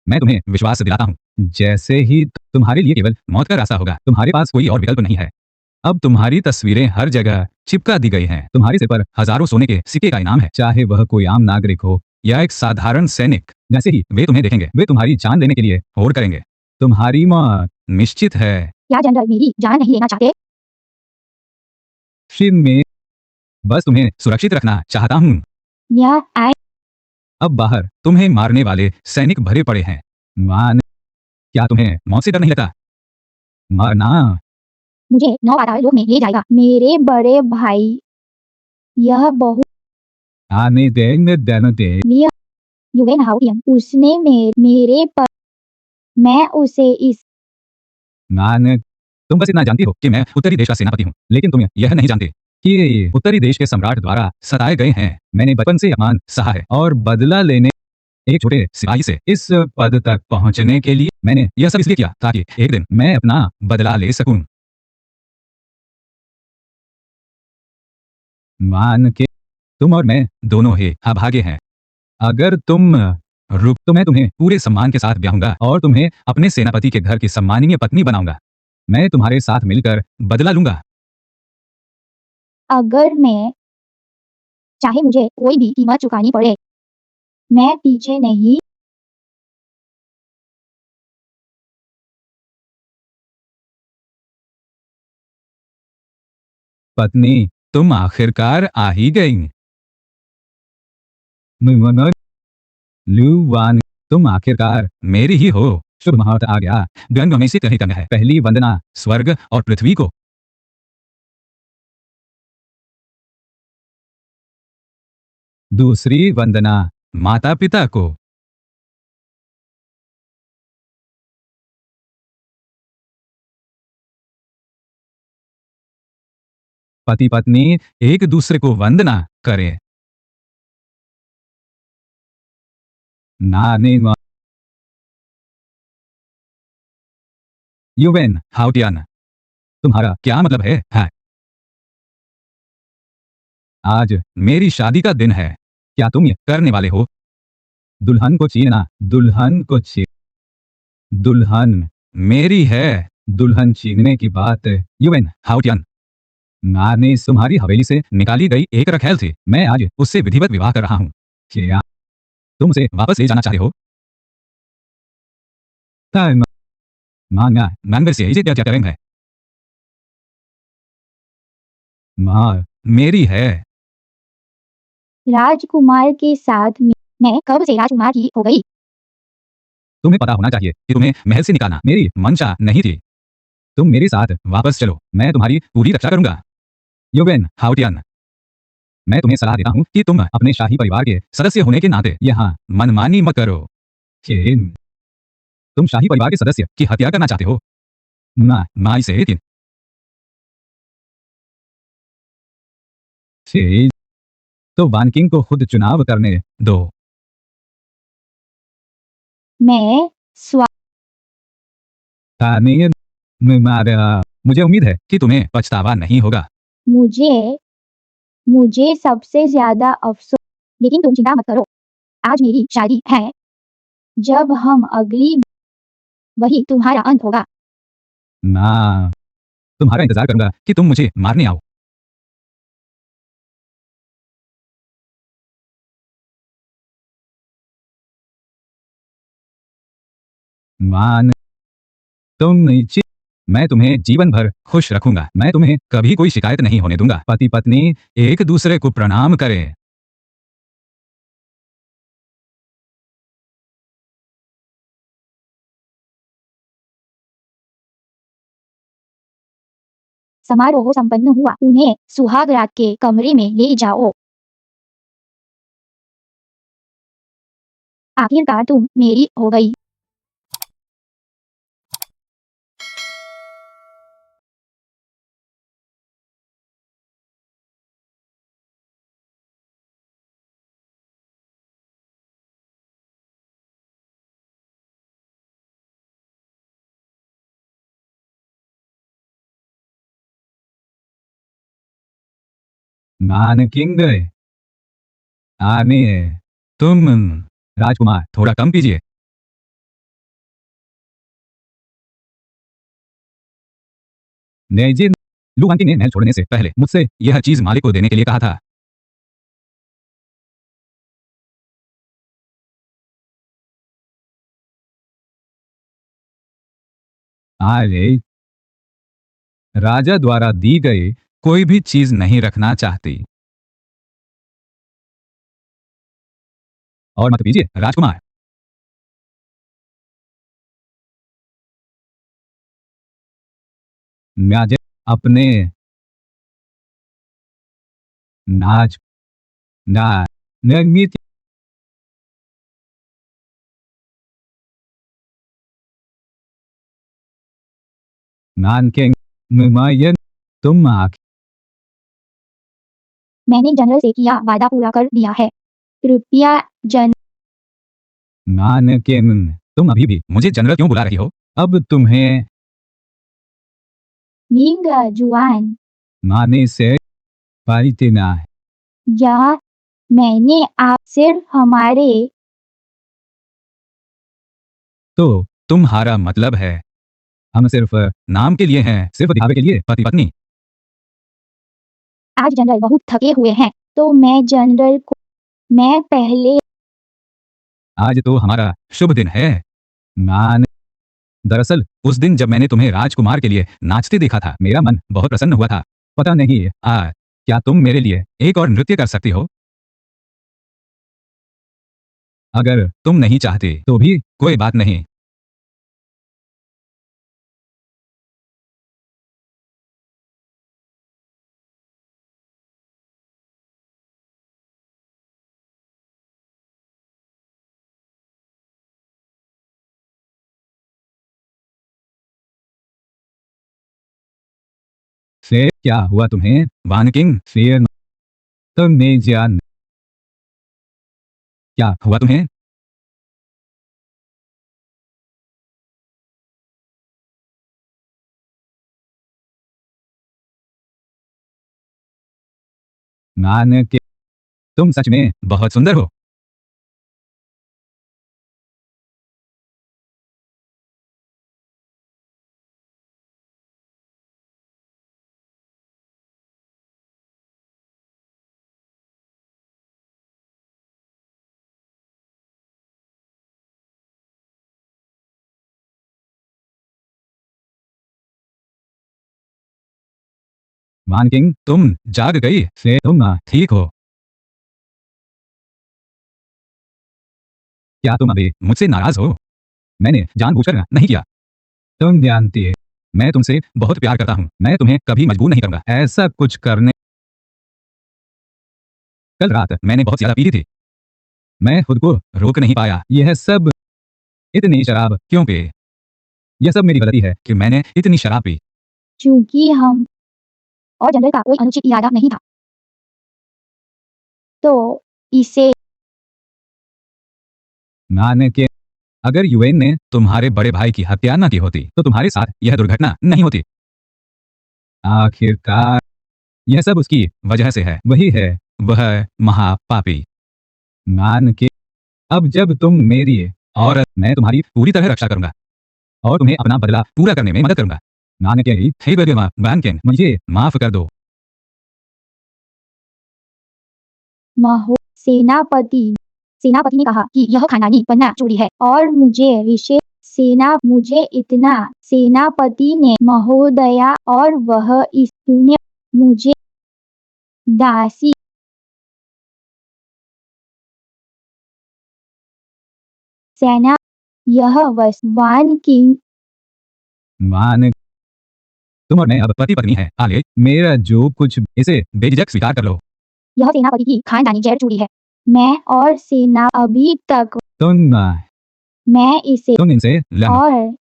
मैं तुम्हें विश्वास दिलाता हूँ, जैसे ही तुम्हारे लिए केवल मौत का रास्ता होगा, तुम्हारे पास कोई और विकल्प नहीं है। अब तुम्हारी तस्वीरें हर जगह चिपका दी गई हैं। तुम्हारे सिर पर हजारों सोने के सिक्के का इनाम है, चाहे वह कोई आम नागरिक हो या एक साधारण सैनिक। जैसे ही वे तुम्हें देखेंगे, वे तुम्हारी जान लेने के लिए होड़ करेंगे। तुम्हारी मौत निश्चित है। क्या जनरल मेरी जान नहीं लेना चाहते? फिर मैं बस तुम्हें सुरक्षित रखना चाहता हूँ। या आए अब बाहर तुम्हें मारने वाले सैनिक भरे पड़े हैं। मान, क्या तुम्हें मौत से डर नहीं लगता? मरना मुझे 9 पाताल लोक में ले जाएगा। मेरे बड़े भाई, यह बहुत आने दे। लिया युवेन हाउटियन, उसने मेरे पर मैं उसे इस मान, तुम बस इतना जानती हो कि मैं उत्तरी देश का सेनापति हूँ, लेकिन तुम यह नहीं जानते कि ये उत्तरी देश के सम्राट द्वारा सताए गए हैं। मैंने बचपन से अपमान सहा है और बदला लेने एक छोटे सिपाही से इस पद तक पहुंचने के लिए मैंने यह सब इसलिए किया ताकि एक दिन मैं अपना बदला ले सकूं। मान के तुम और मैं दोनों ही अभागे हैं। अगर तुम रुक तो मैं तुम्हें पूरे सम्मान के साथ ब्याहूंगा और तुम्हें अपने सेनापति के घर की सम्मानीय पत्नी बनाऊंगा। मैं तुम्हारे साथ मिलकर बदला लूंगा। अगर मैं चाहे मुझे कोई भी कीमत चुकानी पड़े, मैं पीछे नहीं पत्नी, तुम आखिरकार आ ही गई। लुवान, तुम आखिरकार मेरी ही हो। शुभ मुहूर्त आ गया। गंग में से कहीं तंग है। पहली वंदना स्वर्ग और पृथ्वी को। दूसरी वंदना माता पिता को। पति पत्नी एक दूसरे को वंदना करें। नानी युवेन हाउटियन, तुम्हारा क्या मतलब है? हाँ, आज मेरी शादी का दिन है। क्या तुम ये करने वाले हो? दुल्हन को छीनना, दुल्हन को छीन, दुल्हन मेरी है। दुल्हन छीनने की बात युवेन हाउटियन, नानी तुम्हारी हवेली से निकाली गई एक रखैल थी। मैं आज उससे विधिवत विवाह कर रहा हूँ। क्या तुम उसे वापस ले जाना चाहते हो? ताइम, मांगा मांगर से इसे क्या क्या करेंगे? माँ मेरी है। राजकुमार के साथ मैं कब से राजकुमार की हो गई? तुम्हें पता होना चाहिए कि तुम्हें महल से निकालना मेरी मंशा नहीं थी। तुम मेरे साथ वापस चलो, मैं तुम्हारी पूरी रक्षा करूंगा। युवेन हाउटियन, मैं तुम्हें सलाह देता हूँ कि तुम अपने शाही परिवार के सदस्य होने के नाते यहाँ मनमानी मत करो। खेन, तुम शाही परिवार के सदस्य की हत्या करना चाहते हो? ना माई से लेकिन छे, तो वानकिंग को खुद चुनाव करने दो। मैं स्वा तानीय मारा, मुझे उम्मीद है कि तुम्हें पछतावा नहीं होगा। मुझे मुझे सबसे ज्यादा अफसोस, लेकिन तुम चिंता मत करो। आज मेरी शादी है। जब हम अगली वही तुम्हारा अंत होगा। ना, तुम्हारा इंतजार करूंगा कि तुम मुझे मारने आओ। मान, तुम नीचे, मैं तुम्हें जीवन भर खुश रखूंगा। मैं तुम्हें कभी कोई शिकायत नहीं होने दूंगा। पति पत्नी एक दूसरे को प्रणाम करें। समारोह संपन्न हुआ। उन्हें सुहाग रात के कमरे में ले जाओ। आखिरकार तुम मेरी हो गई। मान किंग आने तुम राजकुमार थोड़ा कम कीजिए। नेजिन लुवांकी ने महल छोड़ने से पहले मुझसे यह चीज मालिक को देने के लिए कहा था। आरे राजा द्वारा दी गई कोई भी चीज नहीं रखना चाहती। और मत पीजिए राजकुमार। नाज अपने नाज ना निर्मित नान के नुमायन तुम मैंने जनरल से किया वादा पूरा कर दिया है। कृपया जन नान के तुम अभी भी मुझे जनरल क्यों बुला रही हो? अब तुम्हें मिंग जुआन माने से परितना है। या मैंने आप सिर्फ हमारे तो तुम्हारा मतलब है हम सिर्फ नाम के लिए हैं, सिर्फ दिखावे के लिए पति पत्नी। आज जनरल बहुत थके हुए हैं, तो मैं जनरल को मैं पहले आज तो हमारा शुभ दिन है। मान दरअसल उस दिन जब मैंने तुम्हें राजकुमार के लिए नाचते देखा था, मेरा मन बहुत प्रसन्न हुआ था। पता नहीं क्या तुम मेरे लिए एक और नृत्य कर सकती हो? अगर तुम नहीं चाहते तो भी कोई बात नहीं। फिर क्या हुआ तुम्हें वान किंग? फिर तुमने जान क्या हुआ तुम्हें? मान के तुम सच में बहुत सुंदर हो। मान किंग तुम जाग गई से तुम ठीक हो? क्या तुम अभी मुझसे नाराज हो? मैंने जानबूझकर नहीं किया। तुम जानती है मैं तुमसे बहुत प्यार करता हूँ। मैं तुम्हें कभी मजबूर नहीं करूंगा ऐसा कुछ करने। कल रात मैंने बहुत ज्यादा पी ली थी। मैं खुद को रोक नहीं पाया। यह सब इतनी शराब क्यों पी? यह सब मेरी गलती है कि मैंने इतनी शराब पी। चूंकि हम और जनरल का कोई अनुचित इरादा नहीं था, तो इसे मान के अगर यूएन ने तुम्हारे बड़े भाई की हत्या न की होती तो तुम्हारे साथ यह दुर्घटना नहीं होती। आखिरकार यह सब उसकी वजह से है। वही है वह महापापी। मान के अब जब तुम मेरी औरत, मैं तुम्हारी पूरी तरह रक्षा करूंगा और तुम्हें अपना बदला पूरा करने में मदद करूंगा। नान के हे बैंकिंग मुझे माफ कर दो। महो सेनापति ने कहा कि यह खानदानी पन्ना चोरी है और मुझे विशेष मुझे इतना सेनापति ने महोदया और वह इसने मुझे दासी सेना यह वसवान किंग मान तुम और मैं अब पति पत्नी है। आले मेरा जो कुछ इसे बेझिझक स्वीकार कर लो। यह सेनापति की खानदानी जहर चोरी है। मैं और सेना अभी तक तुम मैं इसे तुम इनसे और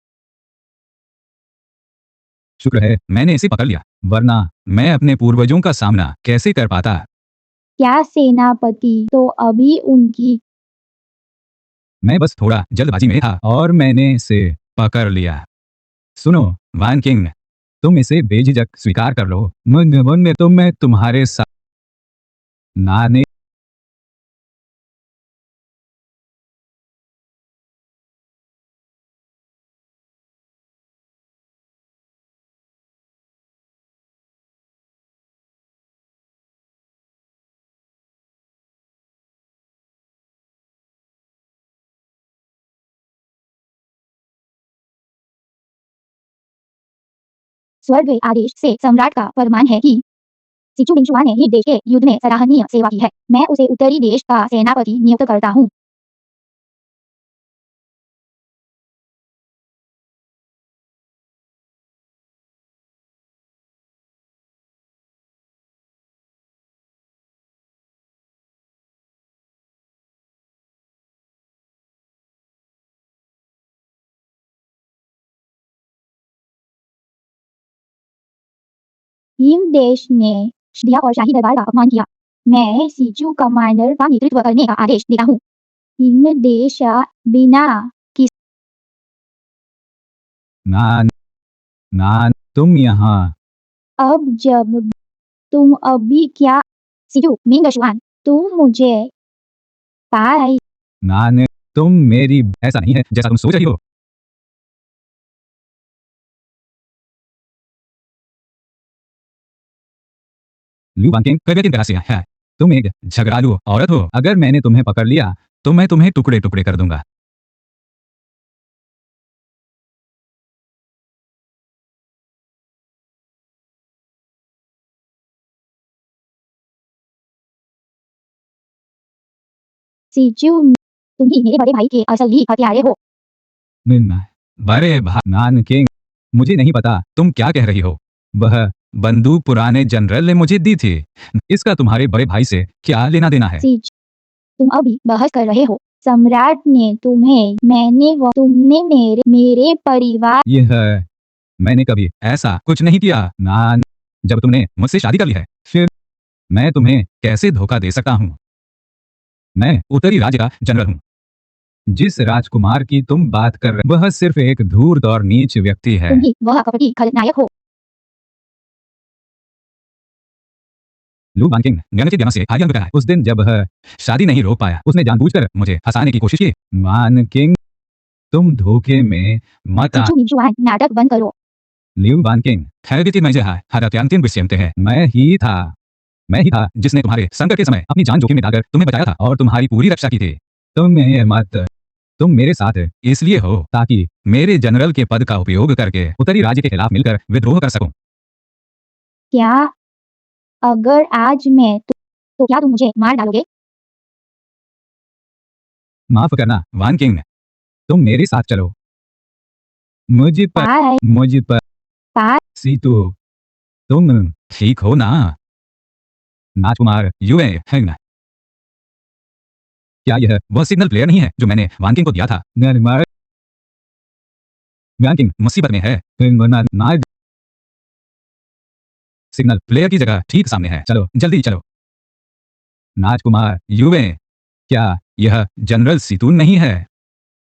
शुक्र है मैंने इसे पकड़ लिया, वरना मैं अपने पूर्वजों का सामना कैसे कर पाता। क्या सेनापति तो अभी उनकी मैं बस थोड़ा जल्दबाजी में था और मैंने इसे पकड़ लिया। सुनो वान किंग, तुम इसे बेझिझक स्वीकार कर लो। मन मन में तो मैं तुम्हारे साथ नाने स्वर्ग आदेश से सम्राट का फरमान है कि सिचु बिंगचुआ ने ही देश के युद्ध में सराहनीय सेवा की है। मैं उसे उत्तरी देश का सेनापति नियुक्त करता हूँ। हिम देश ने दिया और शाही दरबार का अपमान किया। मैं सिचु कमांडर का नेतृत्व करने का आदेश देता हूँ। हिम देश बिना किस नान नान तुम यहाँ अब जब तुम अभी क्या सिचु मिंगशुआन तुम मुझे पाई नान तुम मेरी ऐसा नहीं है जैसा तुम सोच रही हो। लू वांकिंग कृपया किन तरह से है। तुम एक झगड़ालू औरत हो। अगर मैंने तुम्हें पकड़ लिया तो मैं तुम्हें टुकड़े टुकड़े कर दूंगा। सिचु तुम ही मेरे बड़े भाई के असली हत्यारे हो। निन्ना, बड़े नान किंग मुझे नहीं पता तुम क्या कह रही हो। वह बंदूक पुराने जनरल ने मुझे दी थी। इसका तुम्हारे बड़े भाई से क्या लेना देना है। सिचु तुम अभी बहस कर रहे हो। सम्राट ने तुम्हें तुमने मेरे परिवार यह मैंने कभी ऐसा कुछ नहीं किया। नान जब तुमने मुझसे शादी कर ली है फिर मैं तुम्हें कैसे धोखा दे सकता हूँ। मैं उत्तरी राज्य का जनरल हूँ। जिस राजकुमार की तुम बात कर रहे वह सिर्फ एक धूर्त और नीच व्यक्ति है। तुम ही वह कपटी खलनायक हो। लू वांकिंग ज्ञानचित से आर्यन है। उस दिन जब वह शादी नहीं रोक पाया उसने जानबूझकर मुझे हंसाने की कोशिश की। मान किंग तुम धोखे में मत आ। सिचु मिंगशुआन नाटक बंद करो। लिu वांकिंग खैरगिति में जहा हरत्यांतिन विषयते है। मैं ही था जिसने तुम्हारे संकट के समय अपनी जान जोखिम में डालकर तुम्हें बचाया था और तुम्हारी पूरी रक्षा की थी। तुम मेरे साथ इसलिए हो ताकि मेरे जनरल के पद का उपयोग करके उत्तरी राज्य के खिलाफ मिलकर विद्रोह कर सकूं। क्या अगर आज मैं तो क्या तुम मुझे मार डालोगे। माफ करना वान किंग तुम मेरे साथ चलो। मुझ पर पाय सीतू तुम ठीक हो ना। राजकुमार युए है ना। क्या यह वह सिग्नल प्लेयर नहीं है जो मैंने वानकिंग को दिया था। वानकिंग मुसीबत में है। सिग्नल प्लेयर की जगह ठीक सामने है। चलो जल्दी चलो। राजकुमार युवे क्या यह जनरल सीतून नहीं है।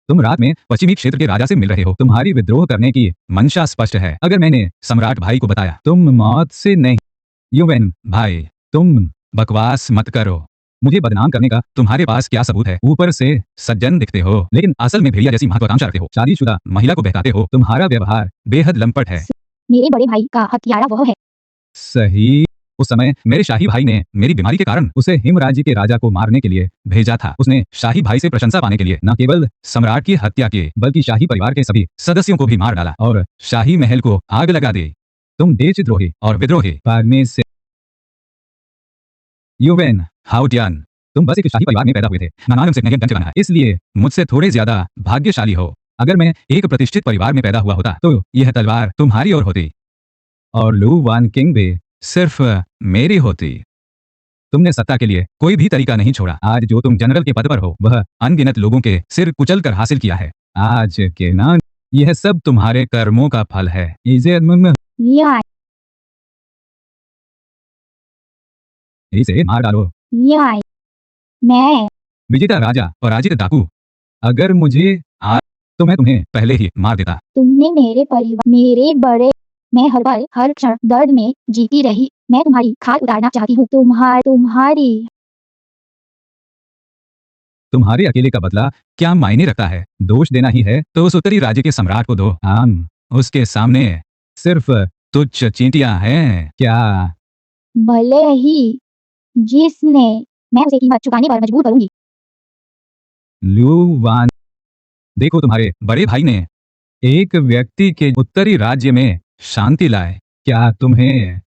तुम रात में पश्चिमी क्षेत्र के राजा से मिल रहे हो। तुम्हारी विद्रोह करने की मंशा स्पष्ट है। अगर मैंने सम्राट भाई को बताया तुम मौत से नहीं। युवेन भाई तुम बकवास मत करो। मुझे बदनाम करने का तुम्हारे पास क्या सबूत है। ऊपर से सज्जन दिखते हो लेकिन असल में भेड़िया जैसी महत्वाकांक्षा रखते हो। शादीशुदा महिला को बहकाते हो। तुम्हारा व्यवहार बेहद लंपट है। मेरे बड़े भाई का हत्यारा वह है। सही। उस समय मेरे शाही भाई ने मेरी बीमारी के कारण उसे हिम राज्य के राजा को मारने के लिए भेजा था। उसने शाही भाई से प्रशंसा पाने के लिए न केवल सम्राट की हत्या की बल्कि शाही परिवार के सभी सदस्यों को भी मार डाला और शाही महल को आग लगा दी। तुम देशद्रोही और विद्रोही पागने से युवेन हाउटियन तुम बस एक शाही परिवार में पैदा हुए थे। नानांग से नहीं है इसलिए मुझसे थोड़े ज्यादा भाग्यशाली हो। अगर मैं एक प्रतिष्ठित परिवार में पैदा हुआ होता तो यह तलवार तुम्हारी ओर होती और लू वान किंग भी सिर्फ मेरी होती। तुमने सत्ता के लिए कोई भी तरीका नहीं छोड़ा। आज जो तुम जनरल के पद पर हो वह अनगिनत लोगों के सिर कुचल कर हासिल किया है। आज के ना यह सब तुम्हारे कर्मों का फल है। इसे मार डालो। मैं विजेता राजा पराजित डाकू। अगर मुझे तो मैं तुम्हें पहले ही मार देता। तुमने मेरे बड़े मैं हर पल हर क्षण दर्द में जीती रही। मैं तुम्हारी खाल उतारना चाहती हूँ। तुम्हारी तुम्हारे अकेले का बदला क्या मायने रखता है? दोष देना ही है तो उस उत्तरी राज्य के सम्राट को दो। हम उसके सामने सिर्फ तुच्छ चींटियां हैं क्या? भले ही जिसने मैं उसे कीमत चुकाने पर मजबूर करूंगी। लू वान, देखो तुम्हारे बड़े भाई ने एक व्यक्ति के उत्तरी राज्य में शांति लाए। क्या तुम्हें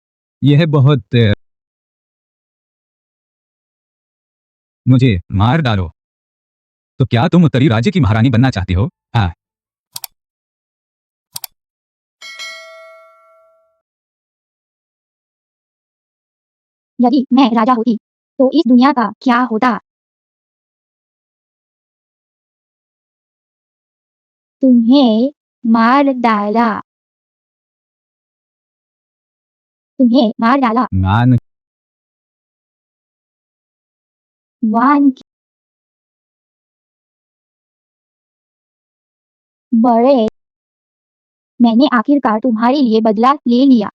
यह बहुत मुझे मार डालो तो क्या तुम उत्तरी राज्य की महारानी बनना चाहती हो? हाँ। यदि मैं राजा होती तो इस दुनिया का क्या होता? तुम्हें मार डाला। तुम्हें मार डाला। मान वान बड़े, मैंने आखिरकार तुम्हारे लिए बदला ले लिया।